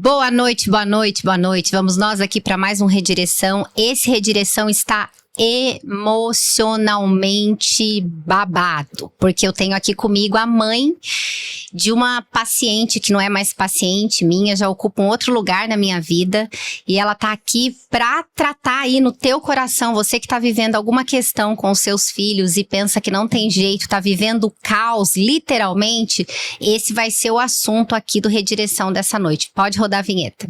Boa noite, boa noite, boa noite. Vamos nós aqui para mais um Redireção. Esse Redireção está emocionalmente babado, porque eu tenho aqui comigo a mãe de uma paciente que não é mais paciente minha, já ocupa um outro lugar na minha vida, e ela tá aqui pra tratar aí no teu coração, você que tá vivendo alguma questão com os seus filhos e pensa que não tem jeito, tá vivendo o caos, literalmente, esse vai ser o assunto aqui do Redireção dessa noite. Pode rodar a vinheta.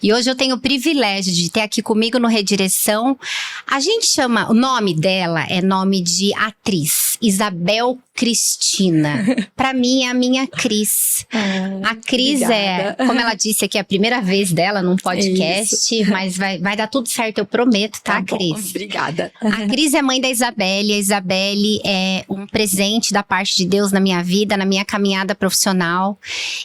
E hoje eu tenho o privilégio de ter aqui comigo no Redireção. A gente chama, o nome dela é nome de atriz, Isabel Cristina. Pra mim é a minha Cris. A Cris obrigada. Como ela disse aqui, é a primeira vez dela num podcast, mas vai dar tudo certo, eu prometo, tá, Cris? Bom, obrigada. A Cris é mãe da Isabelle. A Isabelle é um presente da parte de Deus na minha vida, na minha caminhada profissional.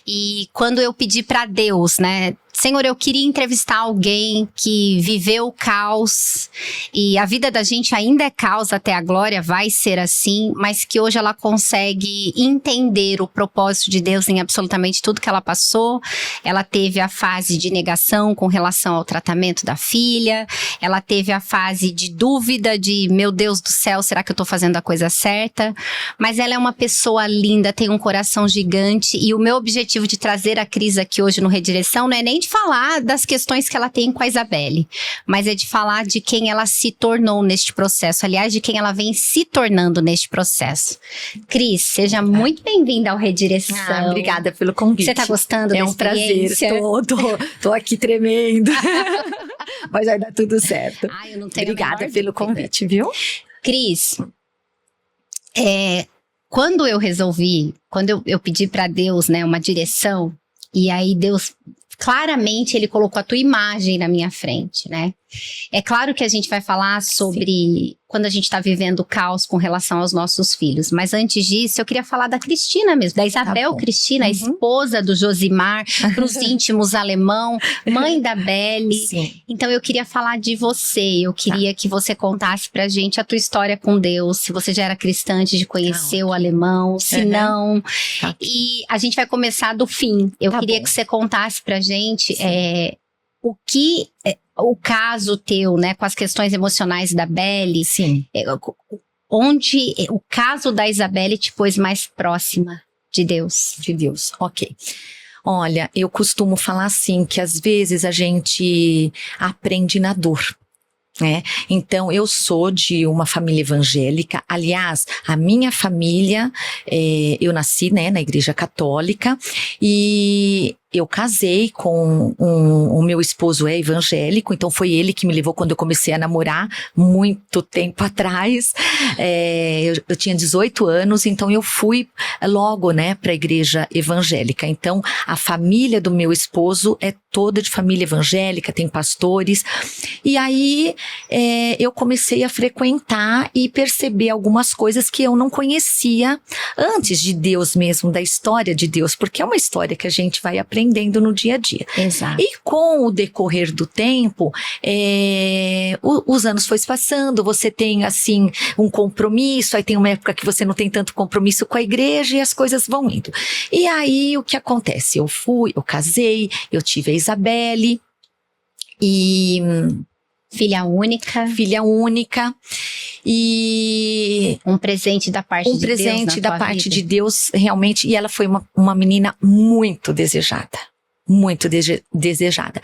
E quando eu pedi pra Deus, né? Senhor, eu queria entrevistar alguém que viveu o caos, e a vida da gente ainda é caos até a glória, vai ser assim, mas que hoje ela consegue entender o propósito de Deus em absolutamente tudo que ela passou. Ela teve a fase de negação com relação ao tratamento da filha, ela teve a fase de dúvida de, meu Deus do céu, será que eu tô fazendo a coisa certa? Mas ela é uma pessoa linda, tem um coração gigante, e o meu objetivo de trazer a Cris aqui hoje no Redireção não é nem de falar das questões que ela tem com a Isabelle, mas é de falar de quem ela se tornou neste processo, aliás, de quem ela vem se tornando neste processo. Cris, seja muito bem-vinda ao Redireção. Obrigada pelo convite. Você tá gostando da experiência? É um prazer, tô aqui tremendo, mas vai dar tudo certo. Eu não tenho obrigada pelo convite, viu? Cris, quando eu pedi pra Deus, né, uma direção, e aí Deus, claramente, ele colocou a tua imagem na minha frente, né? É claro que a gente vai falar sobre quando a gente tá vivendo o caos com relação aos nossos filhos, mas antes disso eu queria falar da Cristina mesmo, da Isabel Cristina, a esposa do Josimar, pros íntimos alemão, mãe da Belle. Sim. Então eu queria falar de você, eu queria que você contasse pra gente a tua história com Deus, se você já era cristã antes de conhecer o alemão, se não. E a gente vai começar do fim. Eu queria que você contasse pra gente o caso teu, né, com as questões emocionais da Belle. Sim. Onde o caso da Isabelle te pôs mais próxima de Deus. De Deus, ok. Olha, eu costumo falar assim, que às vezes a gente aprende na dor. Então eu sou de uma família evangélica, aliás, a minha família, eu nasci, né, na igreja católica, e eu casei com o meu esposo é evangélico, então foi ele que me levou quando eu comecei a namorar, muito tempo atrás. Eu tinha 18 anos, então eu fui logo, né, para a igreja evangélica. Então a família do meu esposo é toda de família evangélica, tem pastores, e aí eu comecei a frequentar e perceber algumas coisas que eu não conhecia antes de Deus mesmo, da história de Deus, porque é uma história que a gente vai aprendendo no dia a dia. Exato. E com o decorrer do tempo, os anos foi se passando, você tem assim um compromisso, aí tem uma época que você não tem tanto compromisso com a igreja e as coisas vão indo. E aí o que acontece? Eu casei, eu tive a Isabelle e... Filha única. E um presente da parte de Deus. Um presente da parte de Deus, realmente. E ela foi uma menina muito desejada. Muito desejada.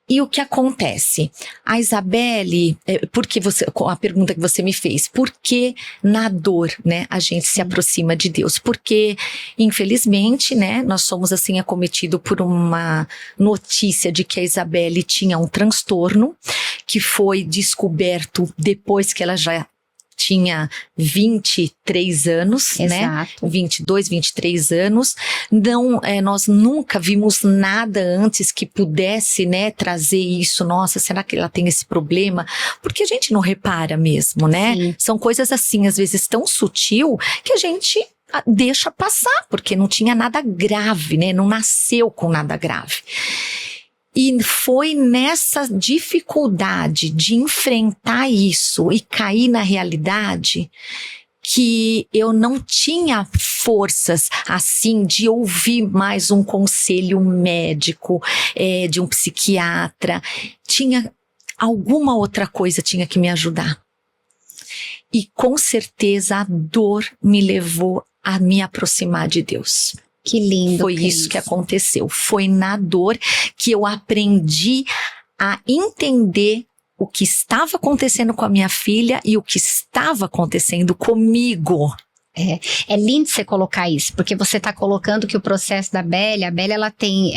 E o que acontece? A Isabelle, porque a pergunta que você me fez, por que na dor, né, a gente se aproxima de Deus? Porque, infelizmente, né, nós somos assim acometidos por uma notícia de que a Isabelle tinha um transtorno que foi descoberto depois que ela já tinha 23 anos, né? 22, 23 anos. Não, nós nunca vimos nada antes que pudesse, né, trazer isso. Nossa, será que ela tem esse problema? Porque a gente não repara mesmo, né? Sim. São coisas assim, às vezes tão sutil, que a gente deixa passar, porque não tinha nada grave, né? Não nasceu com nada grave. E foi nessa dificuldade de enfrentar isso e cair na realidade que eu não tinha forças assim de ouvir mais um conselho médico, de um psiquiatra. Tinha alguma outra coisa tinha que me ajudar. E com certeza a dor me levou a me aproximar de Deus. Que lindo. Foi isso que aconteceu. Foi na dor que eu aprendi a entender o que estava acontecendo com a minha filha e o que estava acontecendo comigo. É lindo você colocar isso, porque você está colocando que o processo da Bélia, a Bélia ela tem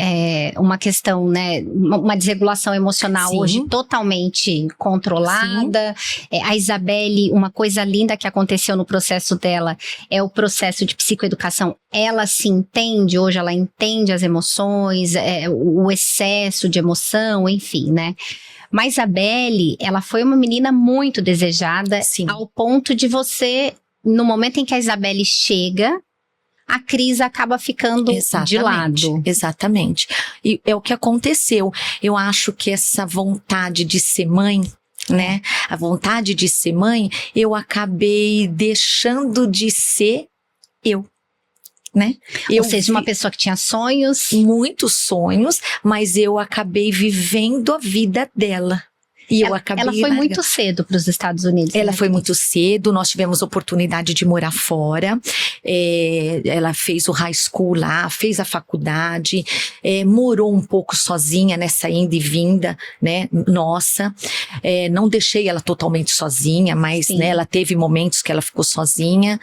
uma questão, né, uma desregulação emocional Sim. hoje totalmente controlada. A Isabelle, uma coisa linda que aconteceu no processo dela é o processo de psicoeducação. Ela se entende hoje, ela entende as emoções, o excesso de emoção, enfim, né? Mas a Bélia, ela foi uma menina muito desejada, Sim. ao ponto de você... No momento em que a Isabelle chega, a Cris acaba ficando de lado. Exatamente. E é o que aconteceu. Eu acho que essa vontade de ser mãe, né? A vontade de ser mãe, eu acabei deixando de ser eu. Né? Ou seja, uma pessoa que tinha sonhos. Muitos sonhos, mas eu acabei vivendo a vida dela. E ela foi muito cedo para os Estados Unidos. Ela foi muito cedo, nós tivemos oportunidade de morar fora, ela fez o high school lá, fez a faculdade, morou um pouco sozinha nessa ida e vinda, né, nossa, não deixei ela totalmente sozinha, mas né, ela teve momentos que ela ficou sozinha,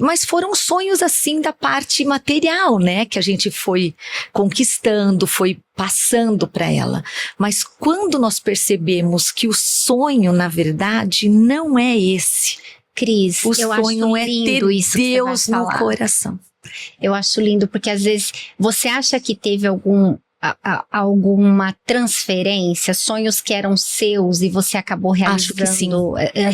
mas foram sonhos assim da parte material, né, que a gente foi conquistando, foi passando para ela. Mas quando nós percebemos que o sonho, na verdade, não é esse. Cris, o sonho é ter Deus no coração. Eu acho lindo, porque às vezes você acha que teve alguma transferência, sonhos que eram seus e você acabou realizando. Acho que sim.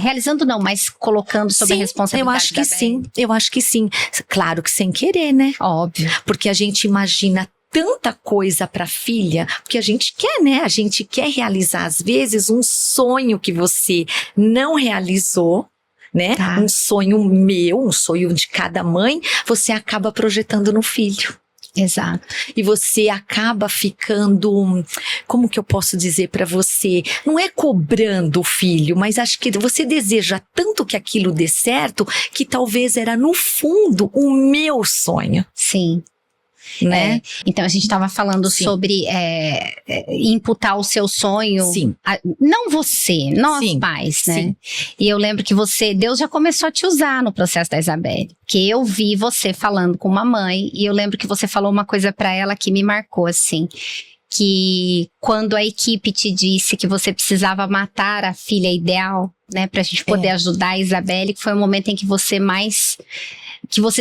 Realizando não, mas colocando sob a responsabilidade. Eu acho que sim, eu acho que sim. Claro que sem querer, né? Óbvio. Porque a gente imagina tanta coisa para filha, porque a gente quer, né? A gente quer realizar às vezes um sonho que você não realizou, né? Um sonho meu, um sonho de cada mãe, você acaba projetando no filho. Exato. E você acaba ficando, como que eu posso dizer para você? Não é cobrando o filho, mas acho que você deseja tanto que aquilo dê certo, que talvez era no fundo o meu sonho. Sim. Né? Então a gente estava falando sobre imputar o seu sonho. Sim. Não você, nós pais, né? Sim. E eu lembro que Deus já começou a te usar no processo da Isabelle. Que eu vi você falando com uma mãe e eu lembro que você falou uma coisa para ela que me marcou assim. Que quando a equipe te disse que você precisava matar a filha ideal, né? Pra gente poder ajudar a Isabelle, que foi o momento em que você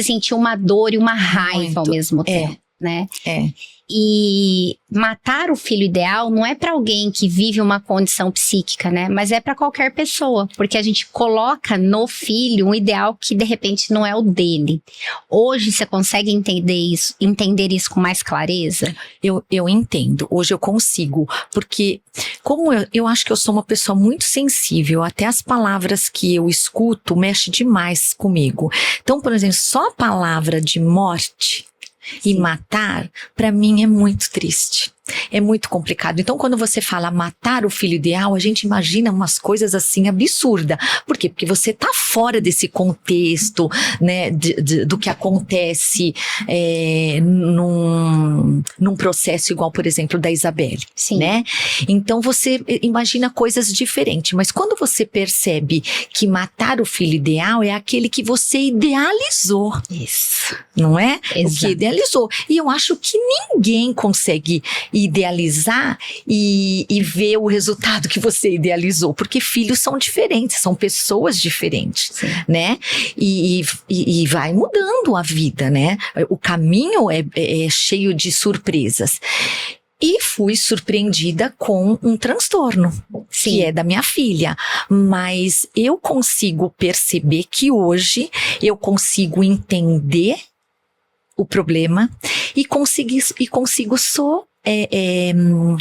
sentiu uma dor e uma raiva ao mesmo tempo, né? E matar o filho ideal não é para alguém que vive uma condição psíquica, né? Mas é para qualquer pessoa, porque a gente coloca no filho um ideal que de repente não é o dele. Hoje você consegue entender isso com mais clareza? Eu entendo, hoje eu consigo, porque como eu acho que eu sou uma pessoa muito sensível, até as palavras que eu escuto mexem demais comigo. Então, por exemplo, só a palavra de morte e matar, para mim é muito triste. É muito complicado. Então, quando você fala matar o filho ideal, a gente imagina umas coisas assim absurdas. Por quê? Porque você tá fora desse contexto, né, do que acontece num processo igual, por exemplo, da Isabelle. Sim. Né? Então, você imagina coisas diferentes. Mas quando você percebe que matar o filho ideal é aquele que você idealizou. Isso. Não é? Exato. O que idealizou. E eu acho que ninguém consegue idealizar e ver o resultado que você idealizou, porque filhos são diferentes, são pessoas diferentes, né? E vai mudando a vida, né? O caminho é cheio de surpresas. E fui surpreendida com um transtorno, que é da minha filha. Mas eu consigo perceber que hoje eu consigo entender o problema e consigo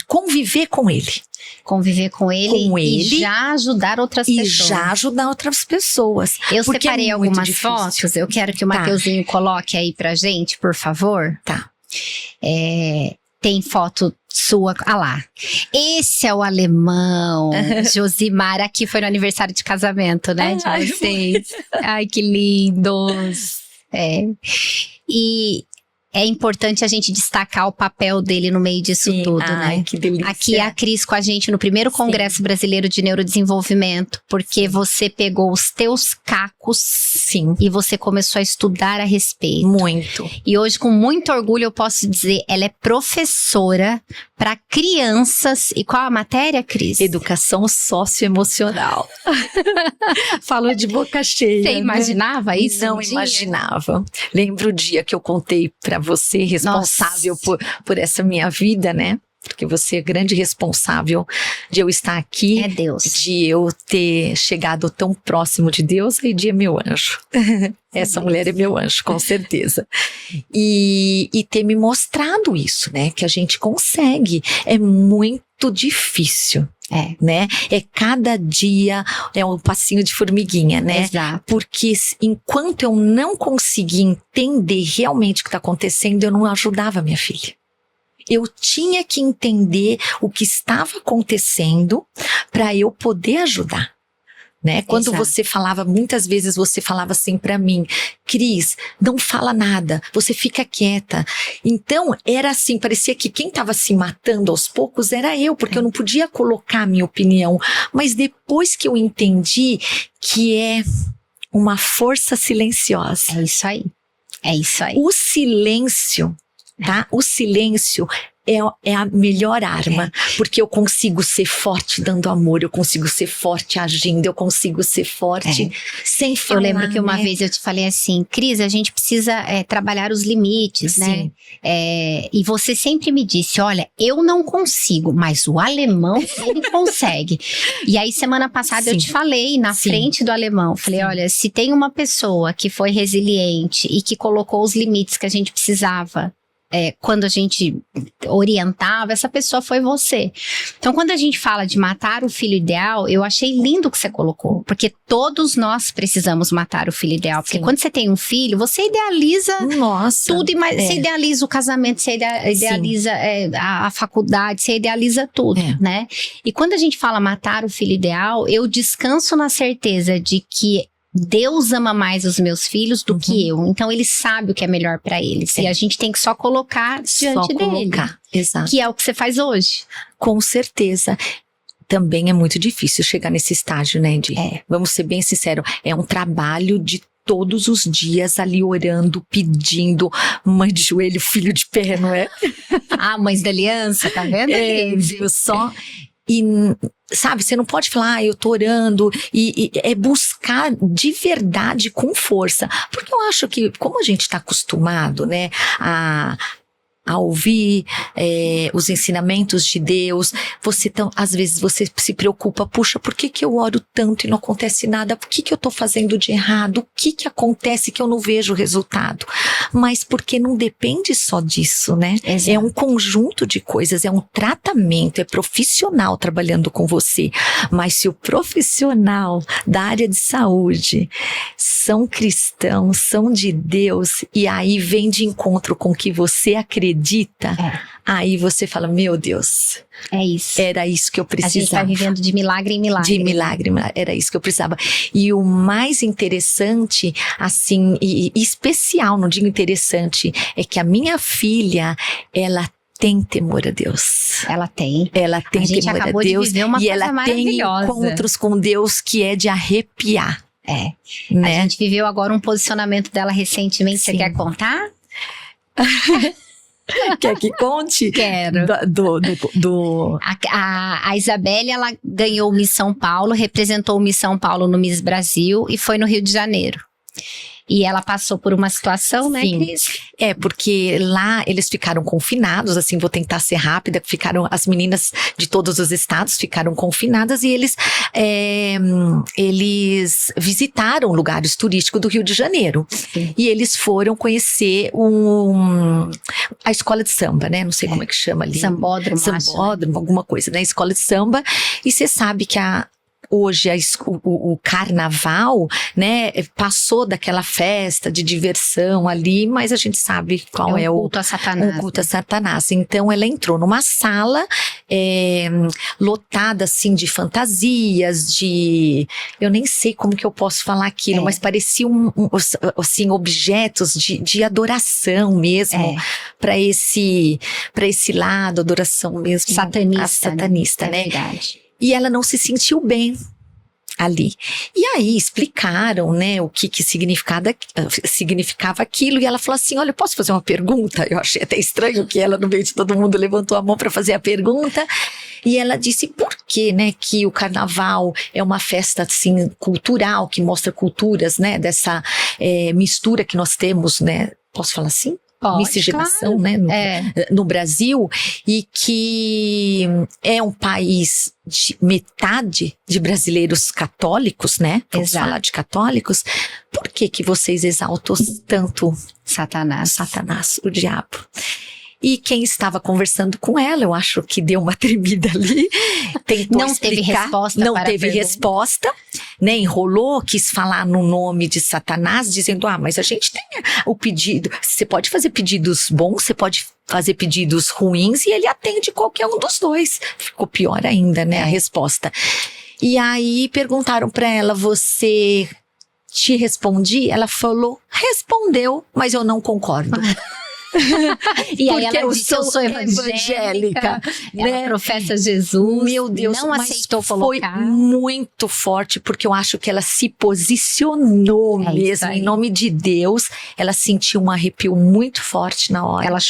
conviver com ele. Conviver com ele e já ajudar outras pessoas. Eu separei algumas fotos, eu quero que o Mateuzinho coloque aí pra gente, por favor. Tá. Tem foto sua, lá. Esse é o alemão, Josimar, aqui foi no aniversário de casamento, né, de vocês. Ai, que lindos. E é importante a gente destacar o papel dele no meio disso tudo, né? Que delícia. Aqui é a Cris com a gente no primeiro Congresso Brasileiro de Neurodesenvolvimento, porque você pegou os teus cacos e você começou a estudar a respeito. Muito. E hoje, com muito orgulho, eu posso dizer, ela é professora para crianças. E qual a matéria, Cris? Educação socioemocional. Falou de boca cheia. Você imaginava isso? Não imaginava. Lembro o dia que eu contei para você, responsável por essa minha vida, né? Porque você é grande responsável de eu estar aqui. É Deus. De eu ter chegado tão próximo de Deus, e de meu anjo. Essa mulher é meu anjo, com certeza. E ter me mostrado isso, né? Que a gente consegue. É muito difícil. Né? Cada dia é um passinho de formiguinha, né? Exato. Porque enquanto eu não conseguia entender realmente o que está acontecendo, eu não ajudava minha filha. Eu tinha que entender o que estava acontecendo para eu poder ajudar. Né? Quando você falava, muitas vezes você falava assim para mim, Cris, não fala nada, você fica quieta. Então era assim, parecia que quem estava se matando aos poucos era eu, porque eu não podia colocar a minha opinião. Mas depois que eu entendi que é uma força silenciosa. É isso aí. O silêncio, tá? O silêncio é a melhor arma, porque eu consigo ser forte dando amor, eu consigo ser forte agindo, eu consigo ser forte sem falar. Eu lembro que uma vez eu te falei assim, Cris, a gente precisa trabalhar os limites, né? E você sempre me disse, olha, eu não consigo, mas o alemão, ele consegue. E aí semana passada eu te falei na frente do alemão, falei, olha, se tem uma pessoa que foi resiliente e que colocou os limites que a gente precisava, quando a gente orientava, essa pessoa foi você. Então, quando a gente fala de matar o filho ideal, eu achei lindo o que você colocou, porque todos nós precisamos matar o filho ideal, porque quando você tem um filho, você idealiza tudo, você idealiza o casamento, você idealiza a faculdade, você idealiza tudo, né? E quando a gente fala matar o filho ideal, eu descanso na certeza de que Deus ama mais os meus filhos do que eu. Então ele sabe o que é melhor pra eles. E a gente tem que só colocar diante dele. Exato. Que é o que você faz hoje. Com certeza. Também é muito difícil chegar nesse estágio, né, Di? Vamos ser bem sinceros. É um trabalho de todos os dias ali orando, pedindo, mãe de joelho, filho de pé, não é? Mães da aliança, tá vendo? Viu só? E, sabe, você não pode falar, eu tô orando, e é buscar de verdade com força. Porque eu acho que, como a gente tá acostumado, né, a ouvir os ensinamentos de Deus, às vezes você se preocupa, puxa, por que eu oro tanto e não acontece nada? Por que eu tô fazendo de errado? O que acontece que eu não vejo o resultado? Mas porque não depende só disso, né? Exato. É um conjunto de coisas, é um tratamento, é profissional trabalhando com você. Mas se o profissional da área de saúde são cristãos, são de Deus, e aí vem de encontro com o que você acredita, aí você fala, meu Deus, é isso. Era isso que eu precisava. A gente tá vivendo de milagre em milagre. De milagre, era isso que eu precisava. E o mais interessante, assim, e especial, não digo interessante, é que a minha filha, ela tem temor a Deus. Ela tem. Ela tem temor a Deus. De uma e coisa ela tem encontros com Deus que é de arrepiar. Né? A gente viveu agora um posicionamento dela recentemente. Você quer contar? Quer que conte? Quero. A Isabelle, ela ganhou o Miss São Paulo, representou o Miss São Paulo no Miss Brasil e foi no Rio de Janeiro. E ela passou por uma situação, né, Sim. Cris? Porque lá eles ficaram confinados, assim, vou tentar ser rápida, as meninas de todos os estados ficaram confinadas e eles visitaram lugares turísticos do Rio de Janeiro. Sim. E eles foram conhecer a escola de samba, né? Não sei como é que chama ali. Sambódromo, Sambódromo, alguma coisa, né? Escola de samba. E você sabe que hoje o carnaval, né, passou daquela festa de diversão ali, mas a gente sabe qual é um culto a Satanás. Um culto a Satanás. Então ela entrou numa sala lotada assim de fantasias, eu nem sei como que eu posso falar aquilo, mas pareciam assim, objetos de adoração mesmo, para esse lado, adoração mesmo. Satanista, né? É verdade. E ela não se sentiu bem ali. E aí explicaram, né, o que significava aquilo. E ela falou assim, olha, eu posso fazer uma pergunta? Eu achei até estranho que ela, no meio de todo mundo, levantou a mão para fazer a pergunta. E ela disse, por que, né, que o carnaval é uma festa, assim, cultural, que mostra culturas, né, dessa mistura que nós temos, né? Posso falar assim? Miscigenação, claro. Né, no Brasil, e que é um país de metade de brasileiros católicos, né? Vamos falar de católicos. Por que vocês exaltam tanto Satanás, o diabo? E quem estava conversando com ela, eu acho que deu uma tremida ali, tentou não explicar, teve resposta, não teve resposta, né? Enrolou, quis falar no nome de Satanás, dizendo, mas a gente tem o pedido, você pode fazer pedidos bons, você pode fazer pedidos ruins e ele atende qualquer um dos dois. Ficou pior ainda, né, a resposta. E aí perguntaram para ela, você te respondi? Ela falou, respondeu, mas eu não concordo. E aí ela disse, eu sou evangélica, ela professa Jesus. Meu Deus, não aceitou colocar. Foi muito forte, porque eu acho que ela se posicionou mesmo, em nome de Deus. Ela sentiu um arrepio muito forte na hora. Ela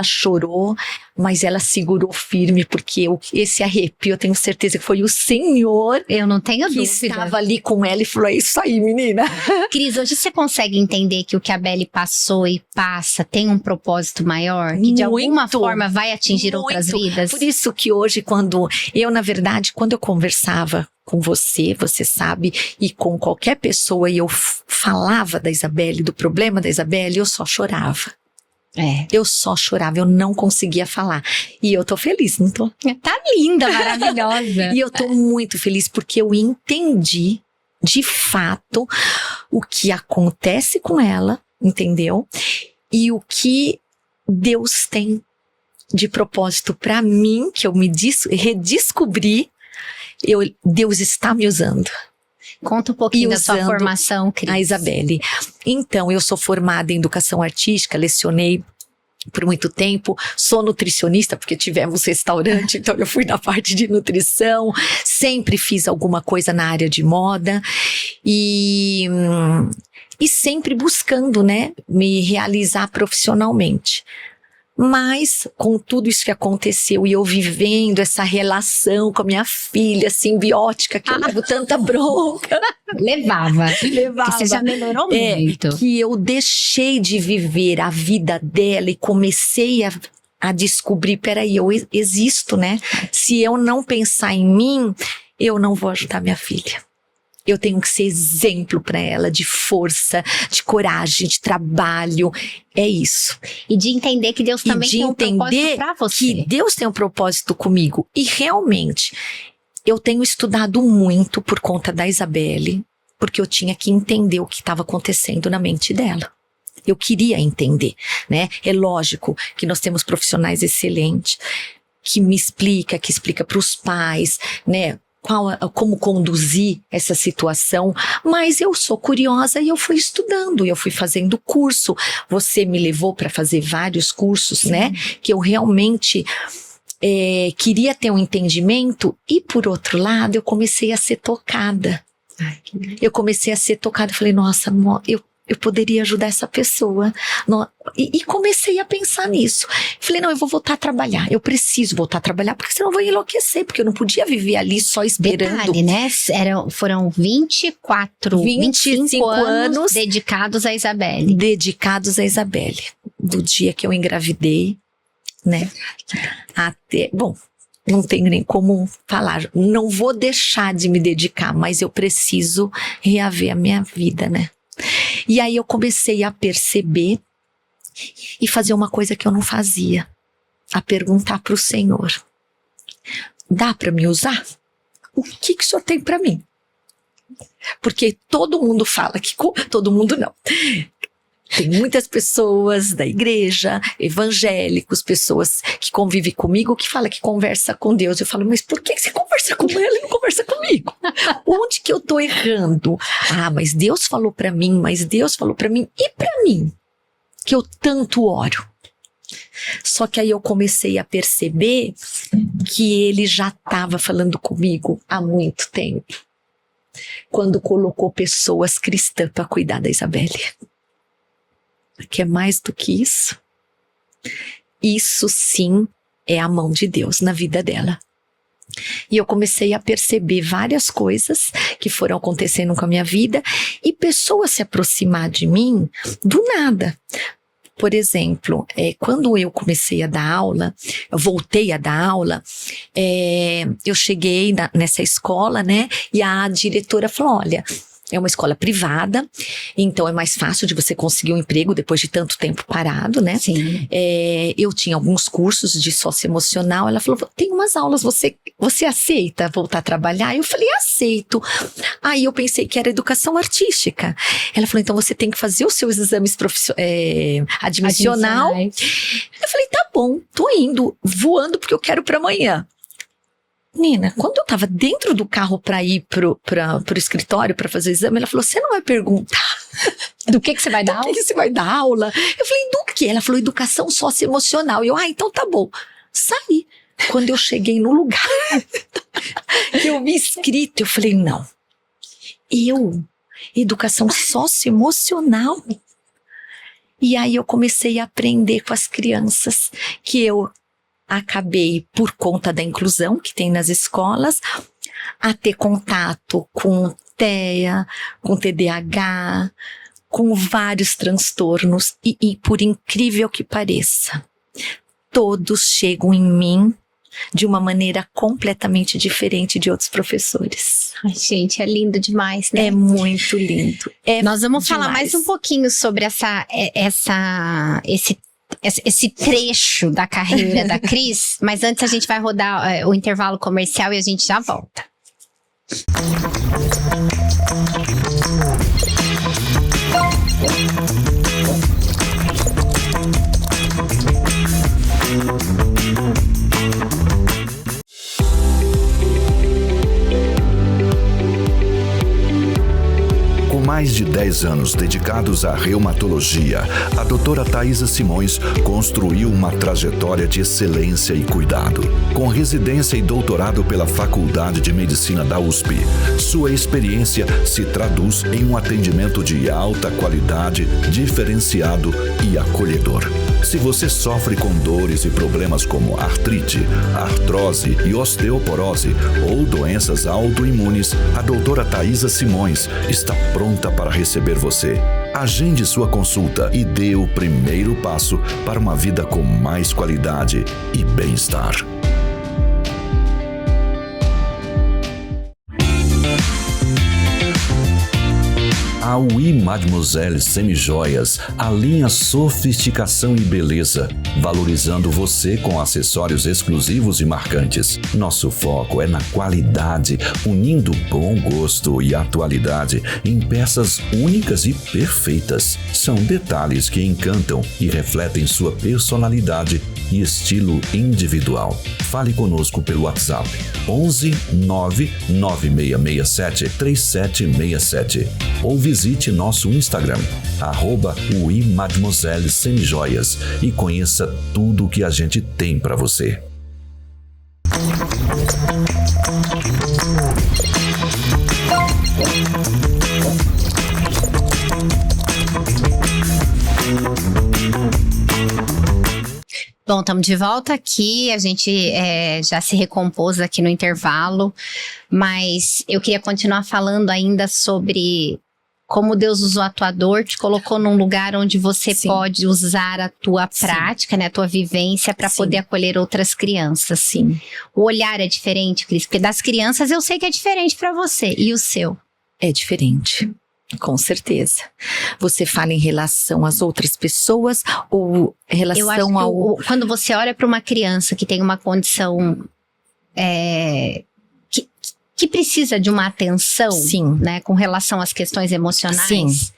chorou, mas ela segurou firme, porque esse arrepio, eu tenho certeza que foi o Senhor. Eu não tenho dúvida. Que estava ali com ela e falou, é isso aí, menina. Cris, hoje você consegue entender que o que a Beli passou e passa tem um propósito maior? Que de alguma forma vai atingir outras vidas? Por isso que hoje, quando eu conversava com você sabe, e com qualquer pessoa, e eu falava da Isabelle, do problema da Isabelle, eu só chorava. Eu só chorava, eu não conseguia falar. E eu tô feliz, não tô? Tá linda, maravilhosa. E eu tô muito feliz porque eu entendi, de fato, o que acontece com ela, entendeu? E o que Deus tem de propósito pra mim, que eu me redescobri, Deus está me usando. Conta um pouquinho da sua formação, Cris. A Isabelle. Então, eu sou formada em educação artística, lecionei por muito tempo, sou nutricionista, porque tivemos restaurante, então eu fui na parte de nutrição, sempre fiz alguma coisa na área de moda e sempre buscando, né, me realizar profissionalmente. Mas, com tudo isso que aconteceu e eu vivendo essa relação com a minha filha simbiótica, que eu levo tanta bronca. Levava. Que você já melhorou muito. Que eu deixei de viver a vida dela e comecei a descobrir, peraí, eu existo, né? Se eu não pensar em mim, eu não vou ajudar minha filha. Eu tenho que ser exemplo para ela de força, de coragem, de trabalho. É isso. E de entender que Deus também tem um propósito para você. Que Deus tem um propósito comigo. E realmente, eu tenho estudado muito por conta da Isabelle, porque eu tinha que entender o que estava acontecendo na mente dela. Eu queria entender, né? É lógico que nós temos profissionais excelentes, que explica para os pais, né? Como conduzir essa situação, mas eu sou curiosa e eu fui estudando, eu fui fazendo curso, você me levou para fazer vários cursos, né, que eu realmente queria ter um entendimento e por outro lado eu comecei a ser tocada, falei, nossa, eu eu poderia ajudar essa pessoa. E comecei a pensar nisso. Falei, não, eu vou voltar a trabalhar. Eu preciso voltar a trabalhar, porque senão eu vou enlouquecer. Porque eu não podia viver ali só esperando. Detalhe, né? Foram 25 anos dedicados a Isabelle. Dedicados a Isabelle. Do dia que eu engravidei, né? Até... Bom, não tenho nem como falar. Não vou deixar de me dedicar, mas eu preciso reaver a minha vida, né? E aí eu comecei a perceber e fazer uma coisa que eu não fazia. A perguntar para o Senhor: dá para me usar? O que o Senhor tem para mim? Porque todo mundo fala que... Todo mundo não. Tem muitas pessoas da igreja, evangélicos, pessoas que convivem comigo, que falam que conversa com Deus. Eu falo, mas por que você conversa com ele e não conversa comigo? Onde que eu tô errando? Ah, mas Deus falou pra mim, mas Deus falou pra mim. E pra mim, que eu tanto oro? Só que aí eu comecei a perceber que ele já estava falando comigo há muito tempo. Quando colocou pessoas cristãs para cuidar da Isabelle. Que é mais do que isso. Isso sim é a mão de Deus na vida dela. E eu comecei a perceber várias coisas que foram acontecendo com a minha vida e pessoas se aproximar de mim do nada. Por exemplo, quando eu comecei a dar aula, eu voltei a dar aula, eu cheguei nessa escola, né? E a diretora falou, olha... É uma escola privada, então é mais fácil de você conseguir um emprego depois de tanto tempo parado, né? Sim. Eu tinha alguns cursos de socioemocional, ela falou, tem umas aulas, você aceita voltar a trabalhar? Eu falei, aceito. Aí eu pensei que era educação artística. Ela falou, então você tem que fazer os seus exames admissional. Eu falei, tá bom, tô indo, voando porque eu quero pra amanhã. Nina, quando eu tava dentro do carro pra ir pro escritório pra fazer o exame, ela falou, você não vai perguntar do que você vai dar aula? Do que você vai dar aula? Eu falei, do que? Ela falou, educação socioemocional. Eu, então tá bom. Saí. Quando eu cheguei no lugar que eu me inscrito, eu falei, não. Educação socioemocional. E aí eu comecei a aprender com as crianças que eu acabei, por conta da inclusão que tem nas escolas, a ter contato com TEA, com TDAH, com vários transtornos e por incrível que pareça, todos chegam em mim de uma maneira completamente diferente de outros professores. Ai, gente, é lindo demais, né? É muito lindo. Nós vamos falar mais um pouquinho sobre esse trecho da carreira da Cris, mas antes a gente vai rodar o intervalo comercial e a gente já volta. Com mais de 10 anos dedicados à reumatologia, a doutora Thaisa Simões construiu uma trajetória de excelência e cuidado. Com residência e doutorado pela Faculdade de Medicina da USP, sua experiência se traduz em um atendimento de alta qualidade, diferenciado e acolhedor. Se você sofre com dores e problemas como artrite, artrose e osteoporose ou doenças autoimunes, a doutora Thaisa Simões está pronta para receber você. Agende sua consulta e dê o primeiro passo para uma vida com mais qualidade e bem-estar. A Oui Mademoiselle Semijoias alinha sofisticação e beleza, valorizando você com acessórios exclusivos e marcantes. Nosso foco é na qualidade, unindo bom gosto e atualidade em peças únicas e perfeitas. São detalhes que encantam e refletem sua personalidade e estilo individual. Fale conosco pelo WhatsApp 11 99667 3767 ou visite nosso Instagram @uimademoiselle-semijoias e conheça tudo o que a gente tem para você. Bom, estamos de volta aqui, a gente já se recompôs aqui no intervalo, mas eu queria continuar falando ainda sobre como Deus usou a tua dor, te colocou num lugar onde você pode usar a tua prática, né, a tua vivência para poder acolher outras crianças. Sim. O olhar é diferente, Cris, porque das crianças eu sei que é diferente para você, e o seu? É diferente. Com certeza. Você fala em relação às outras pessoas ou em relação eu acho ao... quando você olha para uma criança que tem uma condição que precisa de uma atenção, né, com relação às questões emocionais,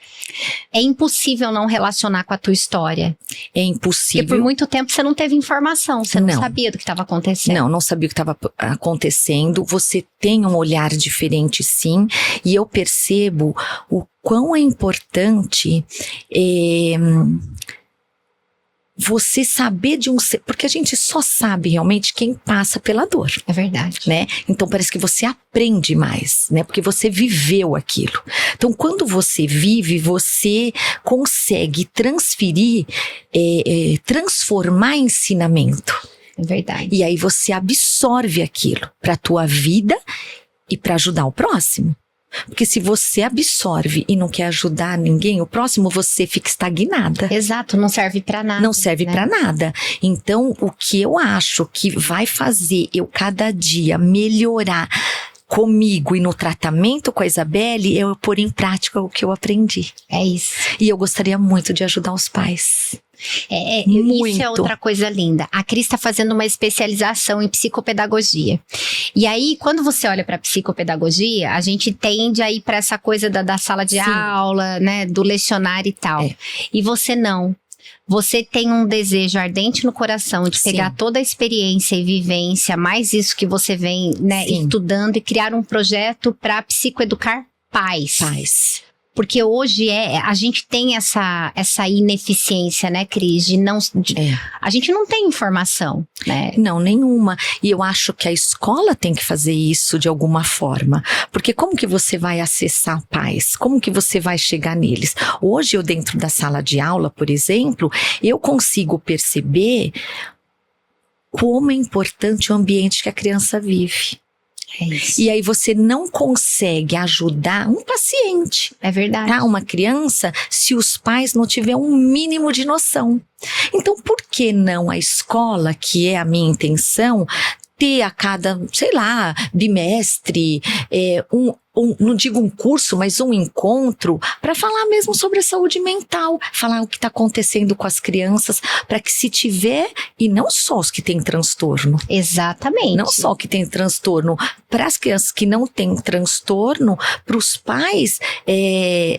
é impossível não relacionar com a tua história. É impossível. Porque por muito tempo você não teve informação, você não sabia do que estava acontecendo. Não sabia o que estava acontecendo. Você tem um olhar diferente, sim. E eu percebo o quão é importante você saber de um ser, porque a gente só sabe realmente quem passa pela dor. É verdade. Né? Então parece que você aprende mais, né? Porque você viveu aquilo. Então quando você vive, você consegue transferir, transformar em ensinamento. É verdade. E aí você absorve aquilo para a tua vida e para ajudar o próximo. Porque se você absorve e não quer ajudar ninguém, o próximo você fica estagnada. Exato, não serve pra nada. Não serve pra nada. Então, o que eu acho que vai fazer eu cada dia melhorar comigo e no tratamento com a Isabelle, é eu pôr em prática o que eu aprendi. É isso. E eu gostaria muito de ajudar os pais. Isso é outra coisa linda. A Cris está fazendo uma especialização em psicopedagogia. E aí, quando você olha para psicopedagogia, a gente tende a ir para essa coisa da sala de aula, né, do lecionário e tal. E você não. Você tem um desejo ardente no coração de pegar toda a experiência e vivência, mais isso que você vem, né, estudando, e criar um projeto para psicoeducar pais. Porque hoje a gente tem essa ineficiência, né, Cris? A gente não tem informação, né? Não, nenhuma. E eu acho que a escola tem que fazer isso de alguma forma. Porque como que você vai acessar pais? Como que você vai chegar neles? Hoje eu dentro da sala de aula, por exemplo, eu consigo perceber como é importante o ambiente que a criança vive. É isso. E aí você não consegue ajudar um paciente. É verdade. Tá? Uma criança, se os pais não tiverem um mínimo de noção. Então, por que não a escola, que é a minha intenção, ter a cada, sei lá, bimestre, não digo um curso, mas um encontro para falar mesmo sobre a saúde mental, falar o que está acontecendo com as crianças, para que se tiver, e não só os que têm transtorno. Exatamente. Não só que tem transtorno, para as crianças que não têm transtorno, para os pais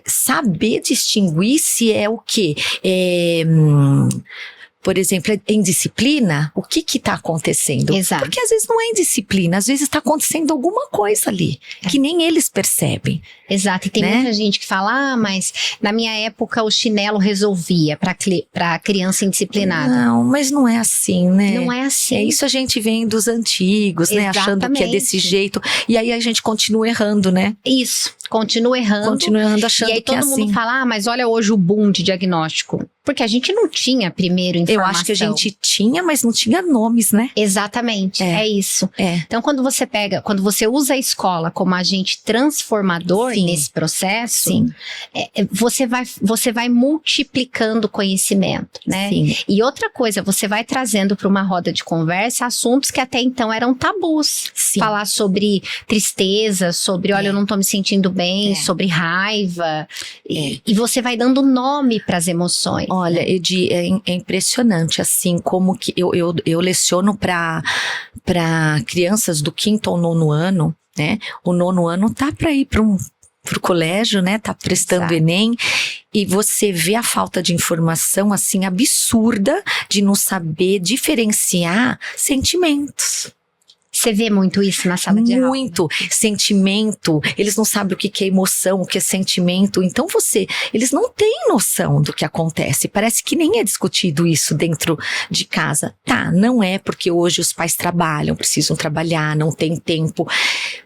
saber distinguir se é o quê? Por exemplo, em disciplina, o que está acontecendo? Exato. Porque às vezes não é indisciplina, às vezes está acontecendo alguma coisa ali, que nem eles percebem. Exato, e tem muita gente que fala, mas na minha época o chinelo resolvia para criança indisciplinada. Não, mas não é assim, né? Não é assim. Isso a gente vem dos antigos, né? Achando que é desse jeito, e aí a gente continua errando, né? Isso, continua errando. Continua errando, achando que é assim. E aí todo mundo fala, mas olha hoje o boom de diagnóstico. Porque a gente não tinha primeiro informação. Eu acho que a gente tinha, mas não tinha nomes, né? Exatamente, é isso. Então quando você usa a escola como agente transformador nesse processo, você vai multiplicando conhecimento, né? Sim. E outra coisa, você vai trazendo para uma roda de conversa assuntos que até então eram tabus. Falar sobre tristeza, sobre, olha, eu não tô me sentindo bem, sobre raiva. E você vai dando nome para as emoções. Olha, Edi, é impressionante, assim, como que eu leciono para crianças do 5º ao 9º ano, né? O 9º ano tá para ir pro colégio, né? Tá prestando Enem. E você vê a falta de informação, assim, absurda de não saber diferenciar sentimentos. Você vê muito isso na sala de aula? Muito. Sentimento. Eles não sabem o que é emoção, o que é sentimento. Então eles não têm noção do que acontece. Parece que nem é discutido isso dentro de casa. Tá, não é porque hoje os pais trabalham, precisam trabalhar, não tem tempo.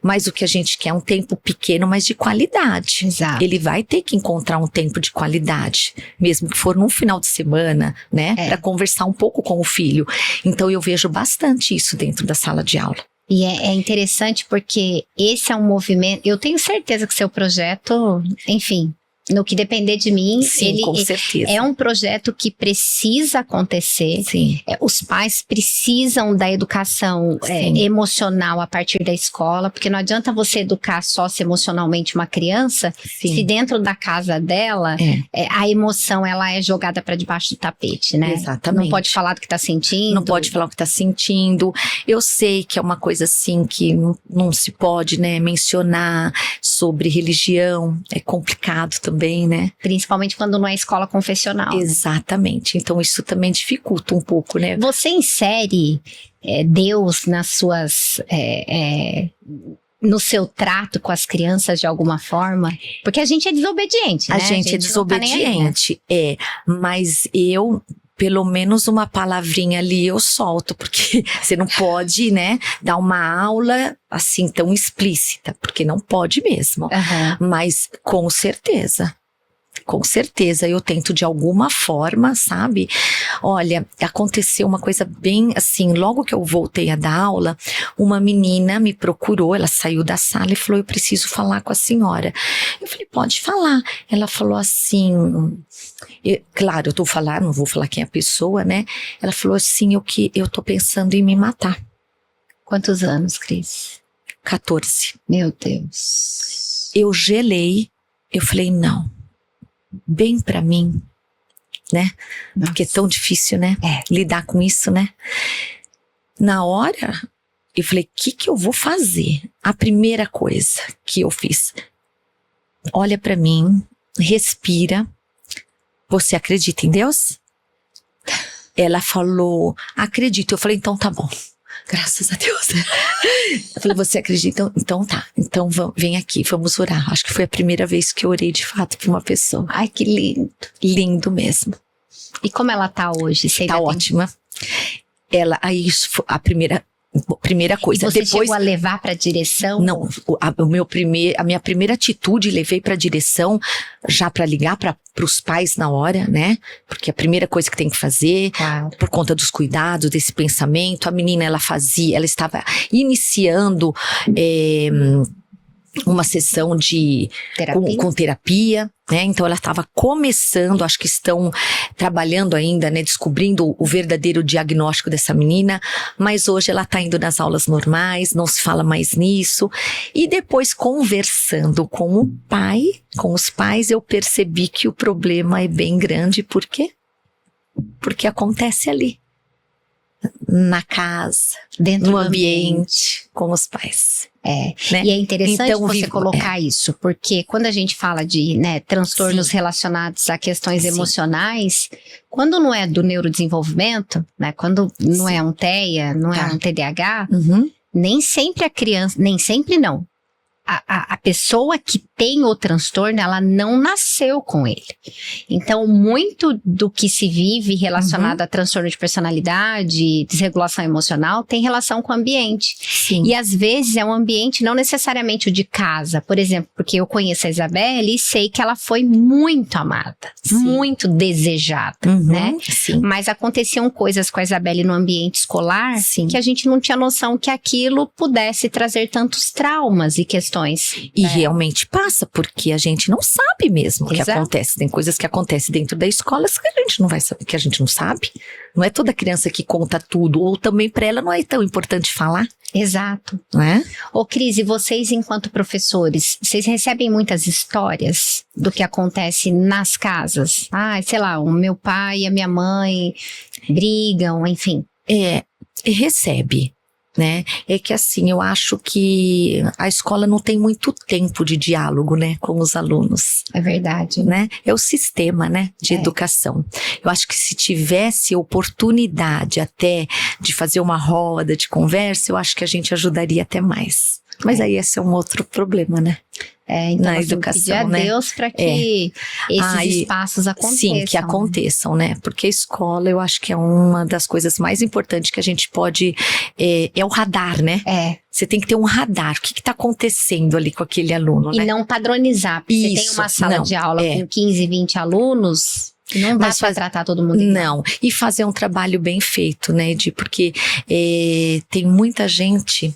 Mas o que a gente quer é um tempo pequeno, mas de qualidade. Exato. Ele vai ter que encontrar um tempo de qualidade, mesmo que for num final de semana, né? Para conversar um pouco com o filho. Então eu vejo bastante isso dentro da sala de aula. E é interessante porque esse é um movimento, eu tenho certeza que seu projeto, enfim, no que depender de mim, Sim, com certeza. É um projeto que precisa acontecer. Sim. Os pais precisam da educação emocional a partir da escola, porque não adianta você educar socioemocionalmente uma criança se dentro da casa dela a emoção ela é jogada para debaixo do tapete, né? Exatamente. Não pode falar do que está sentindo. Não pode falar o que está sentindo. Eu sei que é uma coisa assim que não se pode, né, mencionar sobre religião. É complicado também, né? Principalmente quando não é escola confessional. Exatamente. Então isso também dificulta um pouco, né? Você insere Deus nas suas... no seu trato com as crianças de alguma forma? Porque a gente é desobediente, né? A gente é desobediente, mas eu... Pelo menos uma palavrinha ali eu solto, porque você não pode, né, dar uma aula assim tão explícita, porque não pode mesmo. Mas com certeza eu tento de alguma forma, sabe? Olha, aconteceu uma coisa bem assim, logo que eu voltei a dar aula, uma menina me procurou, ela saiu da sala e falou, eu preciso falar com a senhora. Eu falei, pode falar. Ela falou assim, claro, não vou falar quem é a pessoa, né? Ela falou assim, eu tô pensando em me matar. Quantos anos, Cris? 14. Meu Deus. Eu gelei, eu falei, não. Bem pra mim, né? Nossa. Porque é tão difícil, né? Lidar com isso, né? Na hora, eu falei, o que eu vou fazer? A primeira coisa que eu fiz, olha pra mim, respira. Você acredita em Deus? Ela falou, acredito. Eu falei, então tá bom. Graças a Deus. Eu falei, você acredita? Então tá. Então vem aqui, vamos orar. Acho que foi a primeira vez que eu orei de fato pra uma pessoa. Ai, que lindo. Lindo mesmo. E como ela tá hoje? Você tá ótima. Aí isso foi a primeira coisa. E você chegou a levar pra direção? Não, a minha primeira atitude levei pra direção, já pra ligar pros pais na hora, né? Porque a primeira coisa que tem que fazer, por conta dos cuidados, desse pensamento, a menina ela estava iniciando uma sessão de com terapia, né? Então ela estava começando, acho que estão trabalhando ainda, né? Descobrindo o verdadeiro diagnóstico dessa menina, mas hoje ela está indo nas aulas normais, não se fala mais nisso. E depois conversando com os pais, eu percebi que o problema é bem grande. Por quê? Porque acontece ali. Na casa, dentro no ambiente, com os pais. Né? E é interessante então, você colocar isso, porque quando a gente fala de transtornos relacionados a questões emocionais, quando não é do neurodesenvolvimento, né, quando não é um TEA, não é um TDAH, nem sempre a criança, nem sempre não. A pessoa que tem o transtorno, ela não nasceu com ele. Então, muito do que se vive relacionado a transtorno de personalidade, desregulação emocional, tem relação com o ambiente. Sim. E às vezes é um ambiente não necessariamente o de casa. Por exemplo, porque eu conheço a Isabelle e sei que ela foi muito amada, muito desejada, né? Sim. Mas aconteciam coisas com a Isabelle no ambiente escolar que a gente não tinha noção que aquilo pudesse trazer tantos traumas e questões. E realmente passa, porque a gente não sabe mesmo o que acontece. Tem coisas que acontecem dentro da escola que a gente não vai saber, que a gente não sabe. Não é toda criança que conta tudo, ou também para ela não é tão importante falar. Exato. Não é? Ô Cris, e vocês enquanto professores, vocês recebem muitas histórias do que acontece nas casas? Sei lá, o meu pai e a minha mãe brigam, enfim. Recebe. né? É que assim, eu acho que a escola não tem muito tempo de diálogo, né, com os alunos. É verdade. Né? É o sistema, né, de educação. Eu acho que se tivesse oportunidade até de fazer uma roda de conversa, eu acho que a gente ajudaria até mais. Mas aí esse é um outro problema, né? Então na assim, educação, pedir a né? Deus para que esses E- espaços aconteçam. Sim, que aconteçam, né? Porque a escola, eu acho que é uma das coisas mais importantes que a gente pode... É o radar, né? Você tem que ter um radar. O que está acontecendo ali com aquele aluno, E né? não padronizar. Porque você tem Isso, uma sala não, de aula com 15, 20 alunos, não dá Mas para tratar todo mundo igual. Não, e fazer um trabalho bem feito, né, Edi? Porque tem muita gente...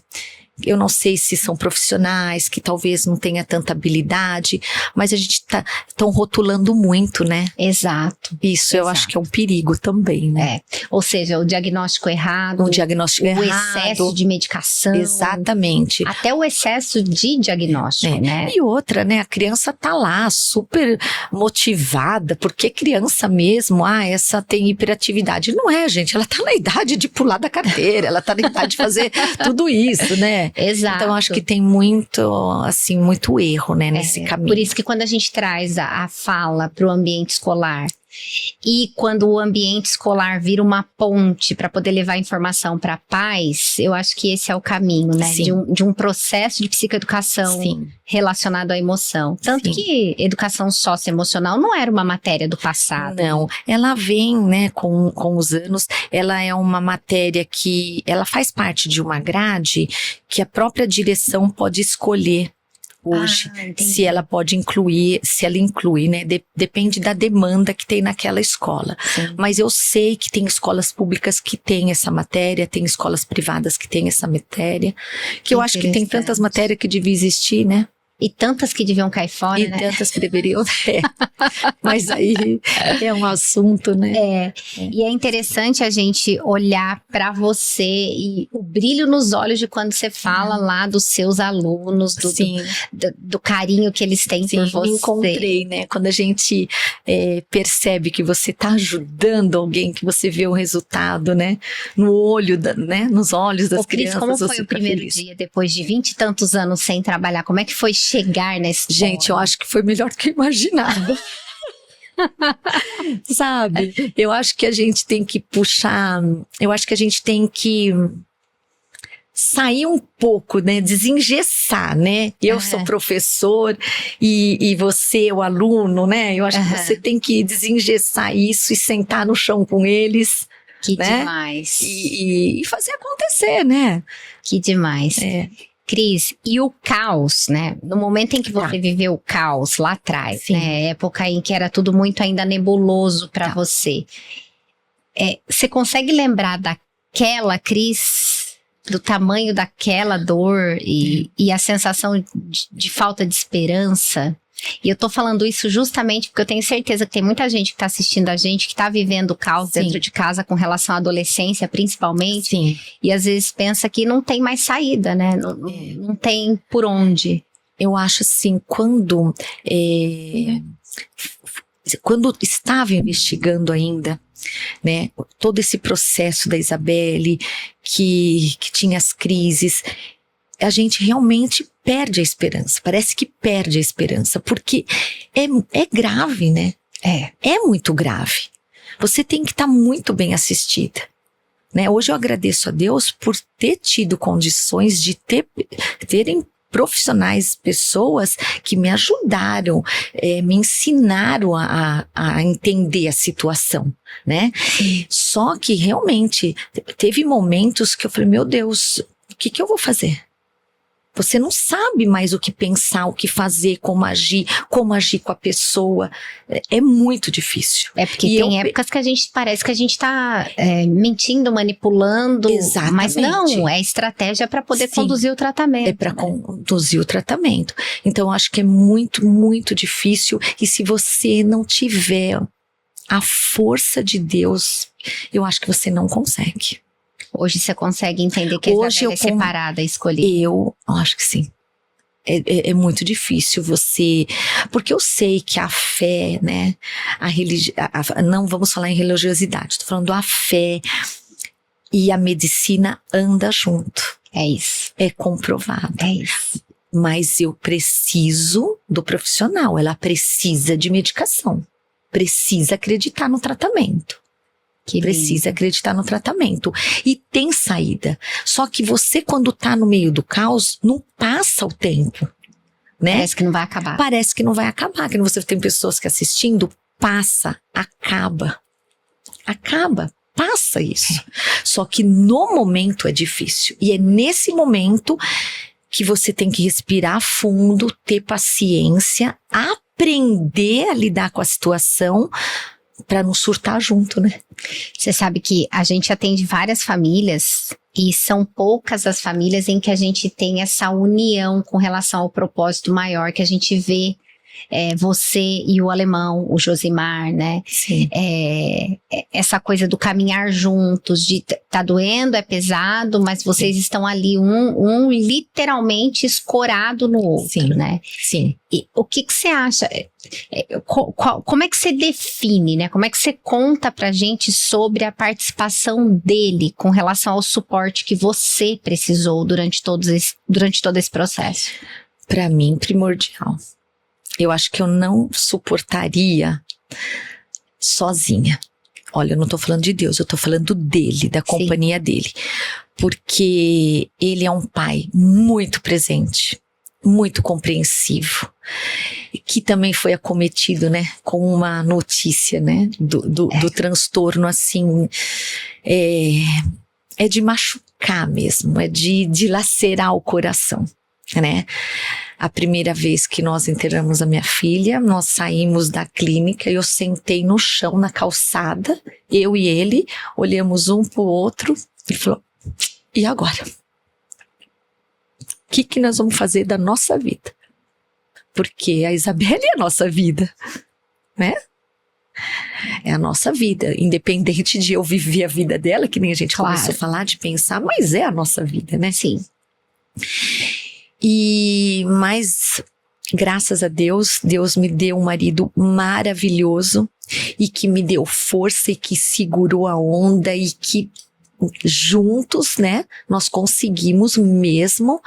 Eu não sei se são profissionais que talvez não tenha tanta habilidade, mas a gente estão rotulando muito, né? Exato. Isso eu acho que é um perigo também, né? Ou seja, o diagnóstico errado, Um diagnóstico o errado. excesso de medicação. Exatamente. Até o excesso de diagnóstico, né? E outra, né? A criança tá lá super motivada, porque criança mesmo, essa tem hiperatividade. Não é, gente, ela tá na idade de pular da carteira, ela tá na idade de fazer tudo isso, né? Exato. Então, eu acho que tem muito, assim, muito erro, né, nesse caminho. Por isso que quando a gente traz a fala para o ambiente escolar e quando o ambiente escolar vira uma ponte para poder levar informação para pais, eu acho que esse é o caminho, né? De um processo de psicoeducação relacionado à emoção. Tanto que educação socioemocional não era uma matéria do passado. Não, ela vem, né, com os anos, ela é uma matéria que, ela faz parte de uma grade que a própria direção pode escolher hoje, se ela pode incluir, se ela inclui, né? Depende da demanda que tem naquela escola. Sim. Mas eu sei que tem escolas públicas que têm essa matéria, tem escolas privadas que têm essa matéria, que eu acho que tem tantas matérias que devia existir, né? E tantas que deviam cair fora, e né? tantas que deveriam ter. Mas aí é um assunto, né? E é interessante a gente olhar para você e o brilho nos olhos de quando você fala lá dos seus alunos, do carinho que eles têm por você. Me encontrei, né? Quando a gente percebe que você está ajudando alguém, que você vê o resultado, né? No olho, né? Nos olhos das crianças. Como foi o primeiro dia, depois de 20 e tantos anos sem trabalhar? Como é que foi chegar nesse ponto? Gente, eu acho que foi melhor do que eu imaginava. Sabe? Eu acho que a gente tem que puxar, eu acho que a gente tem que sair um pouco, né? Desengessar, né? Eu sou professor e você é o aluno, né? Eu acho que você tem que desengessar isso e sentar no chão com eles. Que né? demais. E fazer acontecer, né? Que demais. Cris, e o caos, né? No momento em que você viveu o caos lá atrás, né? Época em que era tudo muito ainda nebuloso para você. Você consegue lembrar daquela Cris, do tamanho daquela dor e a sensação de falta de esperança? E eu tô falando isso justamente porque eu tenho certeza que tem muita gente que tá assistindo a gente, que tá vivendo o caos dentro de casa com relação à adolescência, principalmente. Sim. E às vezes pensa que não tem mais saída, né? Não tem por onde. Eu acho assim, quando estava investigando ainda, né, todo esse processo da Isabelle, que tinha as crises, a gente realmente perde a esperança, parece que perde a esperança, porque é grave, né? É muito grave. Você tem que estar muito bem assistida, né? Hoje eu agradeço a Deus por ter tido condições de terem profissionais, pessoas que me ajudaram, me ensinaram a entender a situação, né? Só que realmente teve momentos que eu falei, meu Deus, o que eu vou fazer? Você não sabe mais o que pensar, o que fazer, como agir com a pessoa. É muito difícil. Porque tem épocas que a gente parece que a gente tá mentindo, manipulando. Exatamente. Mas não, é estratégia para poder conduzir o tratamento. É para conduzir o tratamento. Então, eu acho que é muito, muito difícil. E se você não tiver a força de Deus, eu acho que você não consegue. Hoje você consegue entender que a Isabelle é separada, escolhida? Eu acho que sim. É muito difícil você... Porque eu sei que a fé, né? Não vamos falar em religiosidade. Estou falando a fé e a medicina andam junto. É isso. É comprovado. É isso. Mas eu preciso do profissional, ela precisa de medicação, precisa acreditar no tratamento. Precisa acreditar no tratamento. E tem saída. Só que você, quando tá no meio do caos, não passa o tempo, né? Parece que não vai acabar. Parece que não vai acabar. Que você tem pessoas que assistindo, passa, acaba, passa isso. Só que no momento é difícil. E é nesse momento que você tem que respirar fundo, ter paciência, aprender a lidar com a situação para não surtar junto, né? Você sabe que a gente atende várias famílias e são poucas as famílias em que a gente tem essa união com relação ao propósito maior que a gente vê. Você e o alemão, o Josimar, né? Sim. Essa coisa do caminhar juntos, de tá doendo, é pesado, mas vocês estão ali, um literalmente escorado no outro, Sim. né? Sim. E o que você acha? Como é que você define, né? Como é que você conta pra gente sobre a participação dele com relação ao suporte que você precisou durante todo esse processo? Para mim, primordial. Eu acho que eu não suportaria sozinha. Olha, eu não tô falando de Deus, eu tô falando dele, da companhia dele. Porque ele é um pai muito presente, muito compreensivo, que também foi acometido, né, com uma notícia, né, do transtorno, assim, é de machucar mesmo, é de lacerar o coração, né? A primeira vez que nós internamos a minha filha, nós saímos da clínica e eu sentei no chão, na calçada, eu e ele, olhamos um pro outro e falou, e agora? O que nós vamos fazer da nossa vida? Porque a Isabelle é a nossa vida, né? É a nossa vida, independente de eu viver a vida dela, que nem a gente começou a falar, de pensar, mas é a nossa vida, né? Sim. Mas, graças a Deus, Deus me deu um marido maravilhoso e que me deu força e que segurou a onda e que juntos, né, nós conseguimos mesmo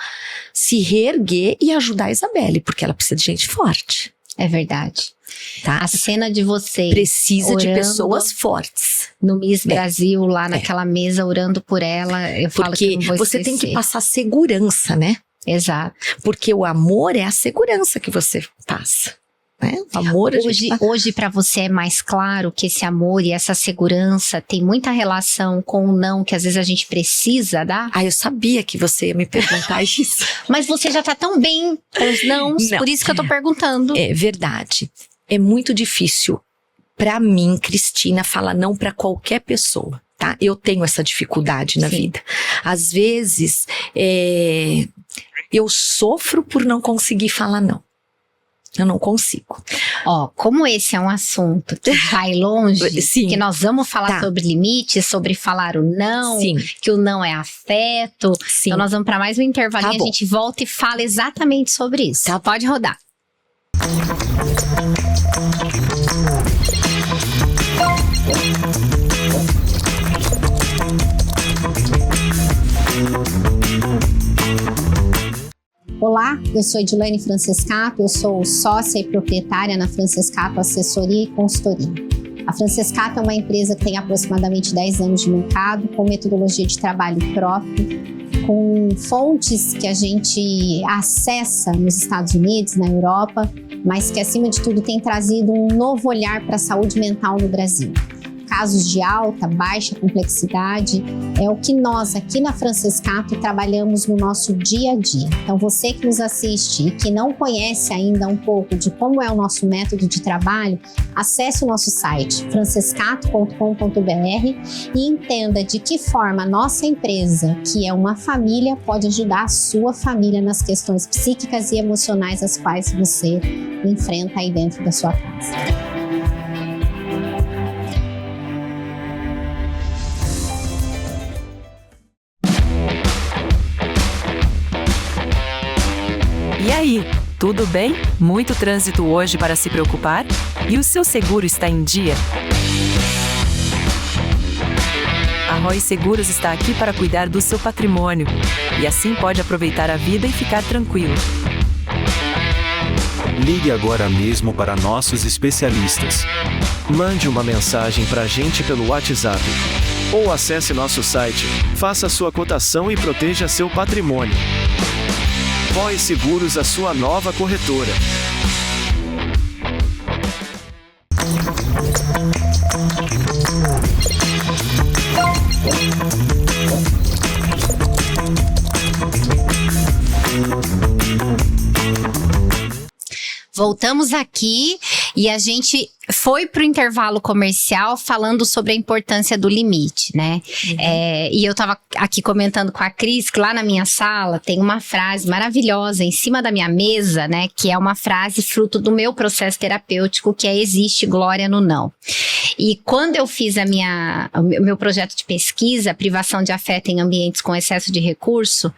se reerguer e ajudar a Isabelle, porque ela precisa de gente forte. É verdade. Tá? A cena de você precisa de pessoas fortes. No Miss Brasil, lá naquela mesa, orando por ela, eu falo que não vou você esquecer. tem que passar segurança, né? Exato. Porque o amor é a segurança que você passa, né? O amor hoje para você é mais claro que esse amor e essa segurança tem muita relação com o não que às vezes a gente precisa dar? Eu sabia que você ia me perguntar isso. Mas você já tá tão bem com os nãos, por isso que eu tô perguntando. É verdade. É muito difícil pra mim, Cristina, falar não pra qualquer pessoa, tá? Eu tenho essa dificuldade na vida. Às vezes, eu sofro por não conseguir falar não. Eu não consigo. Como esse é um assunto que vai longe, Sim. que nós vamos falar sobre limites, sobre falar o não, Sim. que o não é afeto. Sim. Então nós vamos para mais um intervalinho, a gente volta e fala exatamente sobre isso. Tá. Pode rodar. Olá, eu sou Edilene Francescato, eu sou sócia e proprietária na Francescato Assessoria e Consultoria. A Francescato é uma empresa que tem aproximadamente 10 anos de mercado, com metodologia de trabalho próprio, com fontes que a gente acessa nos Estados Unidos, na Europa, mas que acima de tudo tem trazido um novo olhar para a saúde mental no Brasil. Casos de alta, baixa complexidade, é o que nós aqui na Francescato trabalhamos no nosso dia a dia. Então você que nos assiste e que não conhece ainda um pouco de como é o nosso método de trabalho, acesse o nosso site francescato.com.br e entenda de que forma a nossa empresa, que é uma família, pode ajudar a sua família nas questões psíquicas e emocionais as quais você enfrenta aí dentro da sua casa. E aí, tudo bem? Muito trânsito hoje para se preocupar? E o seu seguro está em dia? A Roy Seguros está aqui para cuidar do seu patrimônio. E assim pode aproveitar a vida e ficar tranquilo. Ligue agora mesmo para nossos especialistas. Mande uma mensagem para a gente pelo WhatsApp. Ou acesse nosso site, faça sua cotação e proteja seu patrimônio. Roy Seguros, a sua nova corretora. Voltamos aqui e a gente foi pro intervalo comercial falando sobre a importância do limite, né? E eu tava aqui comentando com a Cris que lá na minha sala tem uma frase maravilhosa em cima da minha mesa, né? Que é uma frase fruto do meu processo terapêutico, que é: existe glória no não. E quando eu fiz o meu projeto de pesquisa, privação de afeto em ambientes com excesso de recurso,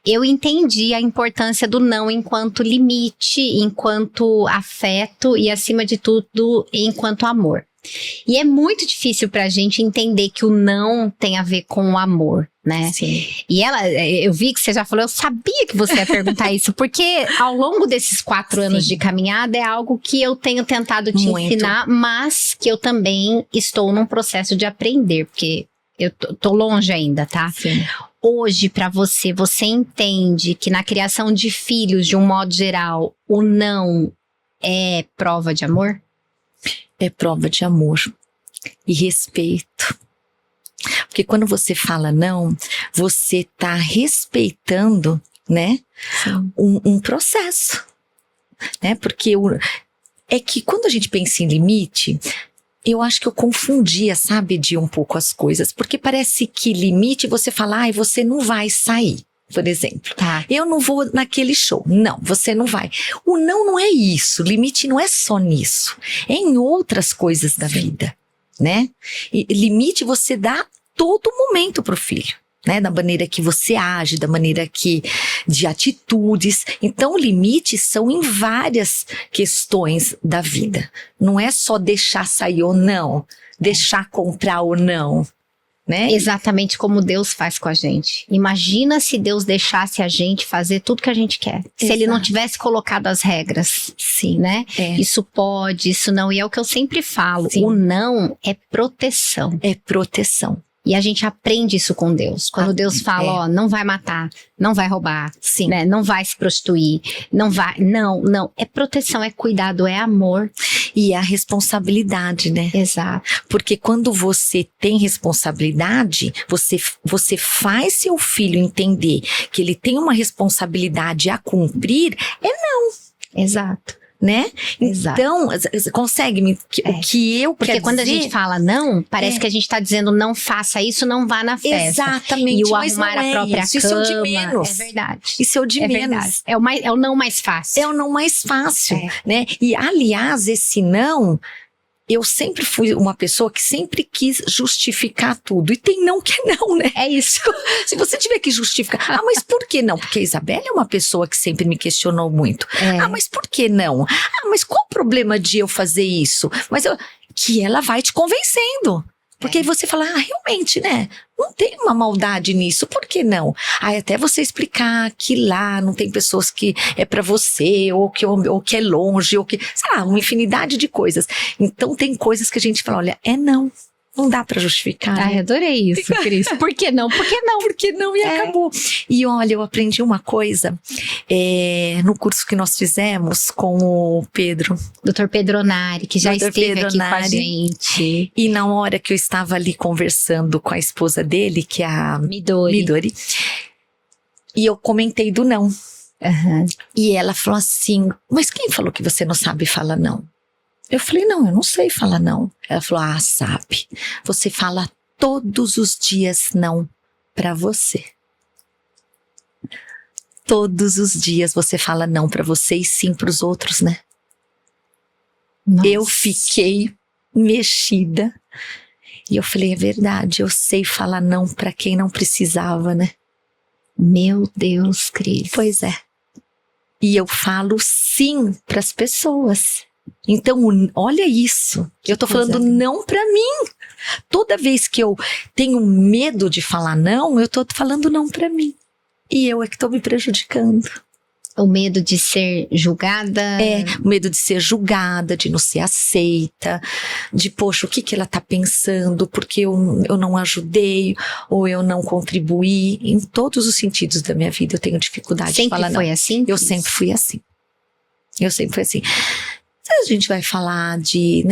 eu entendi a importância do não enquanto limite, enquanto afeto e, acima de tudo, enquanto amor. E é muito difícil pra gente entender que o não tem a ver com o amor, né? Sim. E eu vi que você já falou, eu sabia que você ia perguntar isso, porque ao longo desses 4 anos de caminhada é algo que eu tenho tentado te ensinar, mas que eu também estou num processo de aprender, porque eu tô longe ainda, tá? Sim. Hoje, pra você entende que na criação de filhos, de um modo geral, o não é prova de amor? É prova de amor e respeito. Porque quando você fala não, você tá respeitando, né, um processo, né? Porque é que quando a gente pensa em limite, eu acho que eu confundia, sabe, de um pouco as coisas. Porque parece que limite, você fala, você não vai sair, por exemplo. Tá. Eu não vou naquele show. Não, você não vai. O não é isso. Limite não é só nisso. É em outras coisas da vida, né? E limite você dá todo momento pro filho, né? Da maneira que você age, da maneira de atitudes. Então, limites são em várias questões da vida. Não é só deixar sair ou não, deixar comprar ou não, né? Exatamente como Deus faz com a gente. Imagina se Deus deixasse a gente fazer tudo que a gente quer. Se Ele não tivesse colocado as regras. Sim, né? É. Isso pode, isso não. E é o que eu sempre falo. Sim. O não é proteção. É proteção. E a gente aprende isso com Deus. Quando Deus fala, não vai matar, não vai roubar, Sim. né? Não vai se prostituir, não vai... Não. É proteção, é cuidado, é amor. E a responsabilidade, né? Exato. Porque quando você tem responsabilidade, você faz seu filho entender que ele tem uma responsabilidade a cumprir, Exato. né? Exato. Então, você consegue o que eu Porque quero quando dizer? a gente fala não, parece que a gente tá dizendo não faça isso, não vá na festa. Exatamente. E o mas arrumar não a própria isso. cama. Isso é o de menos. É verdade. Isso é o de É menos. verdade. É o não mais fácil. É o não mais fácil, É. né? E, aliás, esse não, eu sempre fui uma pessoa que sempre quis justificar tudo. E tem não que é não, né? É isso. Se você tiver que justificar, mas por que não? Porque a Isabela é uma pessoa que sempre me questionou muito. É. Mas por que não? Mas qual o problema de eu fazer isso? Que ela vai te convencendo. Porque aí você fala, realmente, né? Não tem uma maldade nisso, por que não? Aí até você explicar que lá não tem pessoas que é pra você, ou que é longe, ou que, sei lá, uma infinidade de coisas. Então tem coisas que a gente fala, olha, não dá pra justificar. Ai, né? adorei isso, Cris. Por que não? Por que não? Porque não, e acabou. E olha, eu aprendi uma coisa no curso que nós fizemos com o Pedro. Dr. Pedronari, que já Dr. esteve aqui com a Pedronari. gente. E na hora que eu estava ali conversando com a esposa dele, que é a Midori. e eu comentei do não. Aham. E ela falou assim, mas quem falou que você não sabe falar não? Eu falei, não, eu não sei falar não. Ela falou, sabe. Você fala todos os dias não pra você. Todos os dias você fala não pra você e sim pros outros, né? Nossa. Eu fiquei mexida. E eu falei, é verdade, eu sei falar não pra quem não precisava, né? Meu Deus, Cris. Pois é. E eu falo sim pras pessoas. Então, olha isso. Eu tô falando não pra mim. Toda vez que eu tenho medo de falar não, eu tô falando não pra mim. E eu é que tô me prejudicando. O medo de ser julgada. O medo de ser julgada, de não ser aceita, de, poxa, o que ela tá pensando, porque eu não ajudei, ou eu não contribuí. Em todos os sentidos da minha vida eu tenho dificuldade de falar não. Sempre foi assim? Eu sempre fui assim. Eu sempre fui assim. Às vezes a gente vai falar de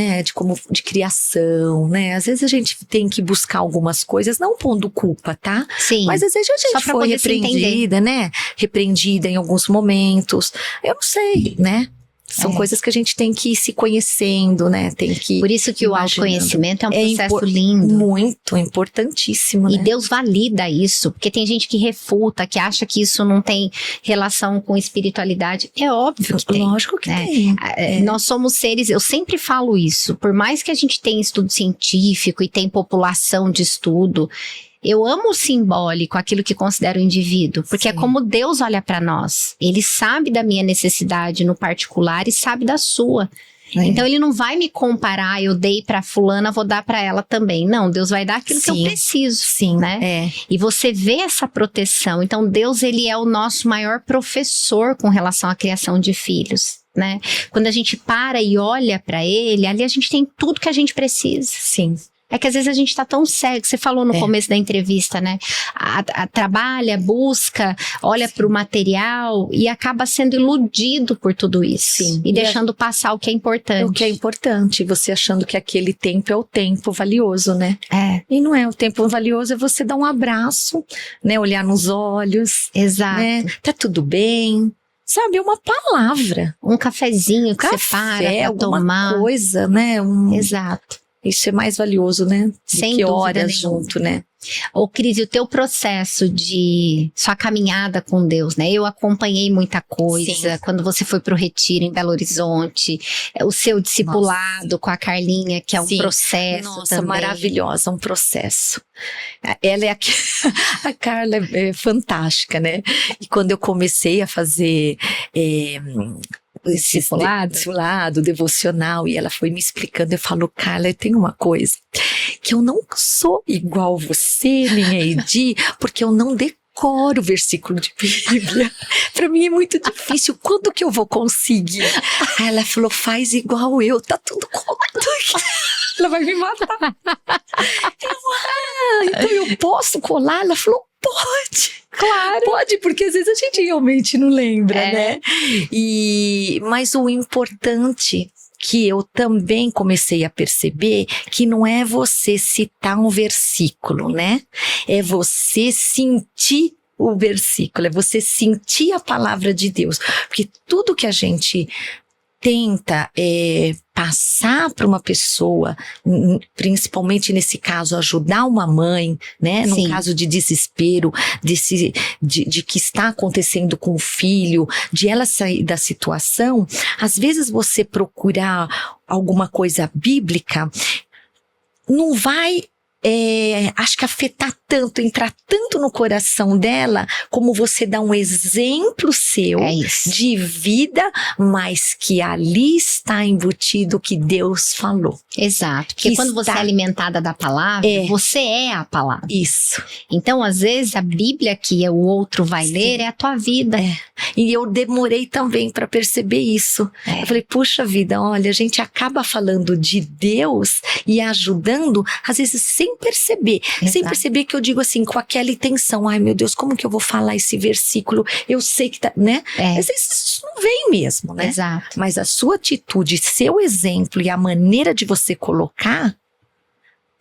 criação, né? Às vezes a gente tem que buscar algumas coisas, não pondo culpa, tá? Sim. Mas às vezes a gente foi repreendida, né? Repreendida em alguns momentos. Eu não sei, né? São coisas que a gente tem que ir se conhecendo, né? Tem que Por isso que o autoconhecimento é um processo lindo. Muito, importantíssimo, né? E Deus valida isso, porque tem gente que refuta, que acha que isso não tem relação com espiritualidade. É óbvio que tem. Lógico que tem. Nós somos seres, eu sempre falo isso, por mais que a gente tenha estudo científico e tem população de estudo, eu amo o simbólico, aquilo que considero o indivíduo, porque é como Deus olha para nós. Ele sabe da minha necessidade no particular e sabe da sua. Então ele não vai me comparar, eu dei para fulana, vou dar para ela também. Não, Deus vai dar aquilo que eu preciso, né? E você vê essa proteção. Então Deus, ele é o nosso maior professor com relação à criação de filhos, né? Quando a gente para e olha para ele, ali a gente tem tudo que a gente precisa. Sim. É que às vezes a gente tá tão cego, você falou no começo da entrevista, né? Trabalha, busca, olha pro material e acaba sendo iludido por tudo isso. Sim. E deixando passar o que é importante. O que é importante, você achando que aquele tempo é o tempo valioso, né? E não é, o tempo valioso é você dar um abraço, né? Olhar nos olhos. Exato. Né? Tá tudo bem. Sabe, é uma palavra. Um cafezinho que você para pra tomar. Coisa, né? Exato. Isso é mais valioso, né? Sem que dúvida horas nenhuma. junto, né? Ô Cris, e o teu processo de sua caminhada com Deus, né? Eu acompanhei muita coisa. Quando você foi pro retiro em Belo Horizonte, o seu discipulado com a Carlinha, que é um processo também. Maravilhosa, um processo. Ela é a Carla é fantástica, né? E quando eu comecei a fazer discipulado, devocional, e ela foi me explicando, eu falo, Carla, tem uma coisa, que eu não sou igual você, minha Edi, porque eu não decoro o versículo de Bíblia. Pra mim é muito difícil. Quando que eu vou conseguir? Aí ela falou, faz igual eu, tá tudo colado aqui. Ela vai me matar. Então eu posso colar? Ela falou, pode. Claro. Pode, porque às vezes a gente realmente não lembra, né? Mas o importante que eu também comecei a perceber que não é você citar um versículo, né? É você sentir o versículo, é você sentir a palavra de Deus. Porque tudo que a gente tenta passar para uma pessoa, principalmente nesse caso, ajudar uma mãe, né? Num caso de desespero, de que está acontecendo com o filho, de ela sair da situação, às vezes você procurar alguma coisa bíblica, não vai acho que afetar tanto, entrar tanto no coração dela, como você dá um exemplo seu de vida, mas que ali está embutido o que Deus falou. Exato, porque quando você é alimentada da palavra, você é a palavra. Isso. Então, às vezes, a Bíblia que o outro vai ler é a tua vida. E eu demorei também para perceber isso. Eu falei, puxa vida, olha, a gente acaba falando de Deus e ajudando, às vezes sem perceber. Sem perceber que eu digo assim, com aquela intenção, ai meu Deus, como que eu vou falar esse versículo? Eu sei que tá, né? Às vezes isso não vem mesmo, né? Exato. Mas a sua atitude, seu exemplo e a maneira de você colocar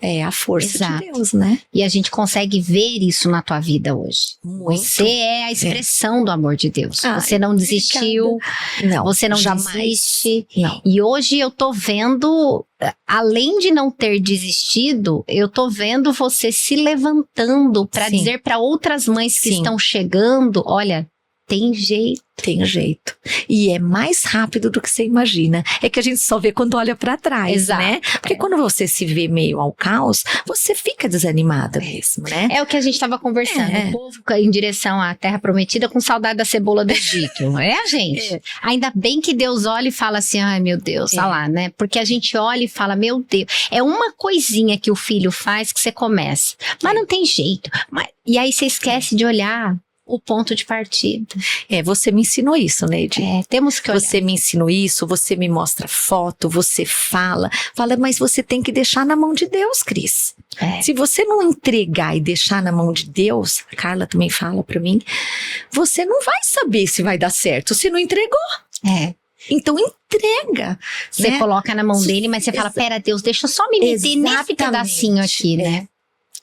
é a força de Deus, né? E a gente consegue ver isso na tua vida hoje. Muito. Você é a expressão do amor de Deus. Você não desistiu. Não, você não jamais. desiste. Não. E hoje eu tô vendo, além de não ter desistido, eu tô vendo você se levantando para dizer para outras mães que estão chegando, olha, tem jeito. Tem jeito. E é mais rápido do que você imagina. É que a gente só vê quando olha pra trás, Exato. né? Porque quando você se vê meio ao caos, você fica desanimada mesmo, né? É o que a gente estava conversando. O povo em direção à Terra Prometida com saudade da cebola do Egito. É a gente. Ainda bem que Deus olha e fala assim, ai meu Deus, olha lá, né? Porque a gente olha e fala, meu Deus, é uma coisinha que o filho faz que você começa. Mas não tem jeito. E aí você esquece de olhar o ponto de partida. Você me ensinou isso, Neide. Temos que olhar. Você me ensinou isso, você me mostra foto, você fala, mas você tem que deixar na mão de Deus, Cris. Se você não entregar e deixar na mão de Deus, a Carla também fala pra mim, você não vai saber se vai dar certo, se não entregou. Então entrega. Você né? coloca na mão dele, mas você fala, pera Deus, deixa eu só me meter nesse pedacinho aqui, né?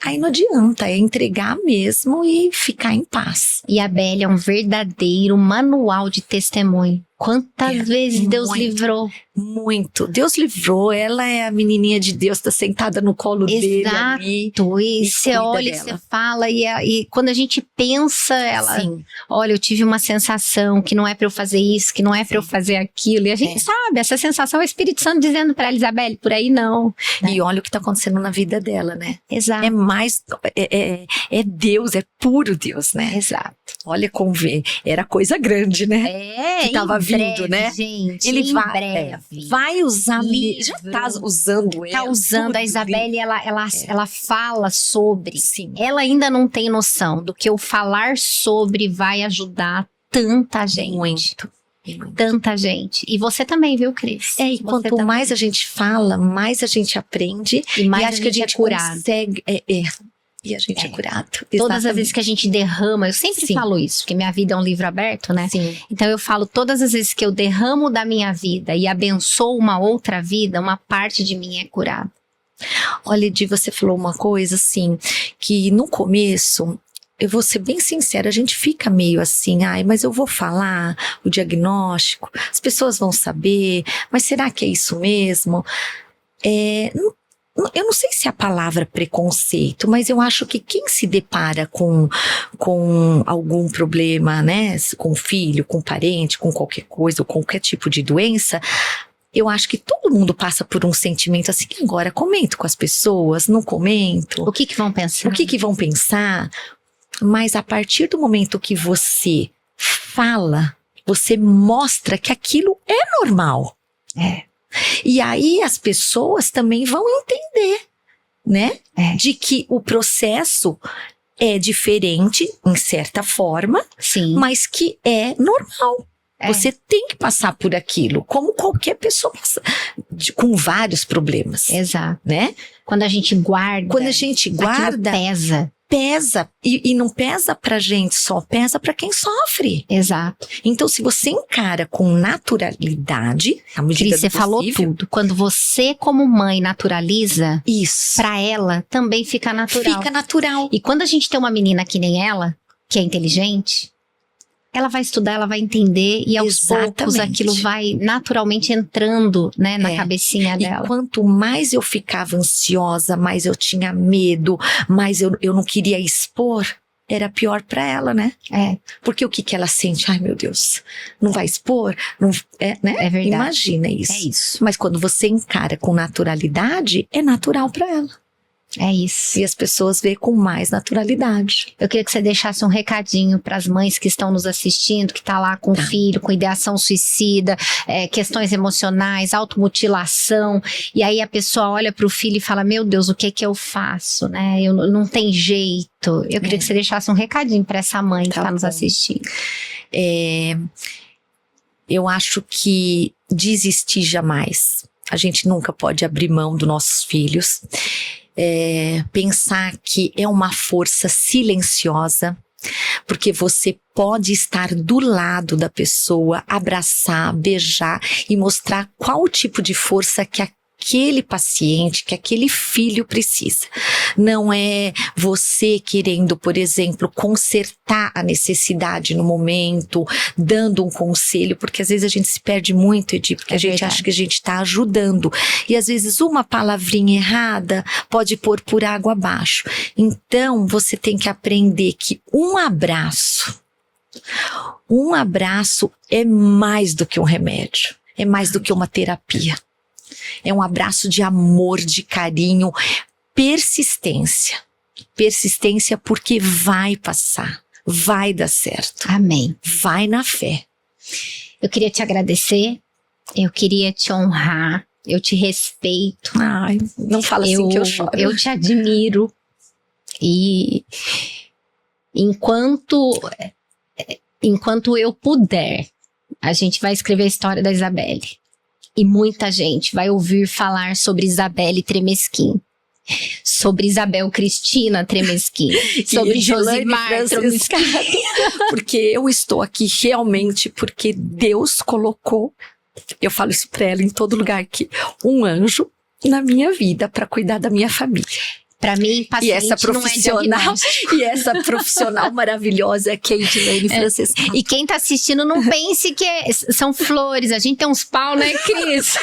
Aí não adianta, é entregar mesmo e ficar em paz. E a Belle é um verdadeiro manual de testemunho. Quantas vezes Deus livrou? Muito. Deus livrou, ela é a menininha de Deus, tá sentada no colo dele ali. E você olha e você fala, e quando a gente pensa, ela... Sim. Olha, eu tive uma sensação que não é pra eu fazer isso, que não é pra eu fazer aquilo. E a gente sabe, essa sensação é o Espírito Santo dizendo pra ela, Isabelle, por aí não. E olha o que tá acontecendo na vida dela, né? Exato. É mais... É Deus, é puro Deus, né? Exato. Olha como vê. Era coisa grande, né? Que tava vindo, né? Gente, Ele breve. Vai usar, Livro. já tá usando ela. Tá usando a Isabelle, ela fala sobre. Sim. Ela ainda não tem noção do que o falar sobre vai ajudar tanta gente. Muito. Tanta gente. E você também, viu, Cris? E quanto mais a gente fala, mais a gente aprende. E mais acho que a gente é curado. consegue... E a gente é curado. Todas as vezes que a gente derrama, eu sempre falo isso, porque minha vida é um livro aberto, né? Sim. Então eu falo, todas as vezes que eu derramo da minha vida e abençoo uma outra vida, uma parte de mim é curada. Olha, Edi, você falou uma coisa assim, que no começo, eu vou ser bem sincera, a gente fica meio assim, mas eu vou falar o diagnóstico, as pessoas vão saber, mas será que é isso mesmo? Eu não sei se é a palavra preconceito, mas eu acho que quem se depara com algum problema, né, com filho, com parente, com qualquer coisa, ou qualquer tipo de doença, eu acho que todo mundo passa por um sentimento assim, agora comento com as pessoas, não comento. O que vão pensar? O que vão pensar? Mas a partir do momento que você fala, você mostra que aquilo é normal. E aí as pessoas também vão entender, né? De que o processo é diferente, em certa forma, Sim. mas que é normal. Você tem que passar por aquilo, como qualquer pessoa passa, com vários problemas. Exato. Né? Quando a gente guarda. Quando a gente guarda, pesa. Pesa. E não pesa pra gente só, pesa pra quem sofre. Exato. Então, se você encara com naturalidade, à medida Cris, você do falou possível, tudo. Quando você, como mãe, naturaliza, isso. pra ela também fica natural. Fica natural. E quando a gente tem uma menina que nem ela, que é inteligente, ela vai estudar, ela vai entender e aos poucos aquilo vai naturalmente entrando, né, na cabecinha dela. E quanto mais eu ficava ansiosa, mais eu tinha medo, mais eu não queria expor, era pior pra ela, né? Porque o que ela sente? Ai, meu Deus, não vai expor? Não, né? É verdade. Imagina isso. É isso. Mas quando você encara com naturalidade, é natural pra ela. É isso. E as pessoas veem com mais naturalidade. Eu queria que você deixasse um recadinho para as mães que estão nos assistindo, que tá lá com o filho, com ideação suicida, questões emocionais, automutilação, e aí a pessoa olha para o filho e fala, meu Deus, o que eu faço, né? Eu não tem jeito. Eu queria que você deixasse um recadinho para essa mãe que tá nos assistindo. Eu acho que desistir jamais. A gente nunca pode abrir mão dos nossos filhos. Pensar que é uma força silenciosa, porque você pode estar do lado da pessoa, abraçar, beijar e mostrar qual tipo de força que aquele paciente, que aquele filho precisa. Não é você querendo, por exemplo, consertar a necessidade no momento, dando um conselho, porque às vezes a gente se perde muito, Edi, porque a gente acha que a gente está ajudando. E às vezes uma palavrinha errada pode pôr por água abaixo. Então você tem que aprender que um abraço Um abraço é mais do que um remédio, é mais do que uma terapia. É um abraço de amor, de carinho, persistência. Persistência porque vai passar, vai dar certo. Amém. Vai na fé. Eu queria te agradecer, eu queria te honrar, eu te respeito. Ai, não fala assim que eu choro. Eu te admiro. E enquanto eu puder, a gente vai escrever a história da Isabelle. E muita gente vai ouvir falar sobre Isabelle Tremesquim, sobre Isabel Cristina Tremesquim, sobre Josimar Tremesquim. Porque eu estou aqui realmente porque Deus colocou, eu falo isso pra ela em todo lugar aqui, um anjo na minha vida para cuidar da minha família. Pra mim, paciente E essa profissional, não é diagnóstico. e essa profissional maravilhosa que é a Edilene Francisca. E quem tá assistindo não pense que são flores. A gente tem uns pau, né, Cris?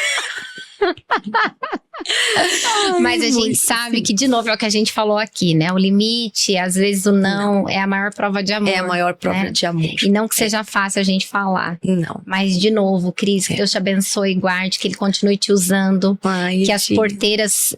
Mas a gente sabe que, de novo, é o que a gente falou aqui, né? O limite, às vezes o não é a maior prova de amor. É a maior prova né? de amor. E não que seja fácil a gente falar. Não. Mas, de novo, Cris, que Deus te abençoe e guarde, que Ele continue te usando. Ai,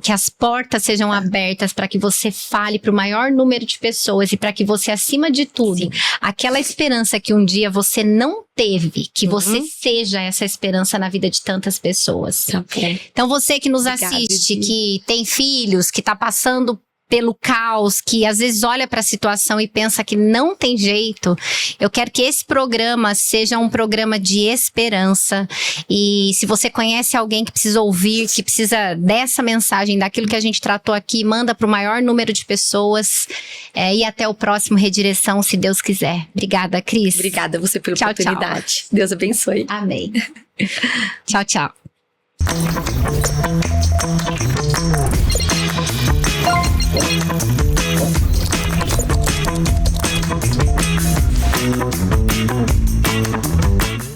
Que as portas sejam abertas para que você fale para o maior número de pessoas e para que você, acima de tudo, aquela esperança que um dia você não teve, que você seja essa esperança na vida de tantas pessoas. Tá bom. Então você que nos Obrigada, assiste, Edi. que tem filhos, que tá passando pelo caos, que às vezes olha para a situação e pensa que não tem jeito, eu quero que esse programa seja um programa de esperança. E se você conhece alguém que precisa ouvir, que precisa dessa mensagem, daquilo que a gente tratou aqui, manda para o maior número de pessoas. E até o próximo Redireção, se Deus quiser. Obrigada, Cris. Obrigada a você pela Tchau, tchau. oportunidade. Deus abençoe. Amém. Tchau, tchau.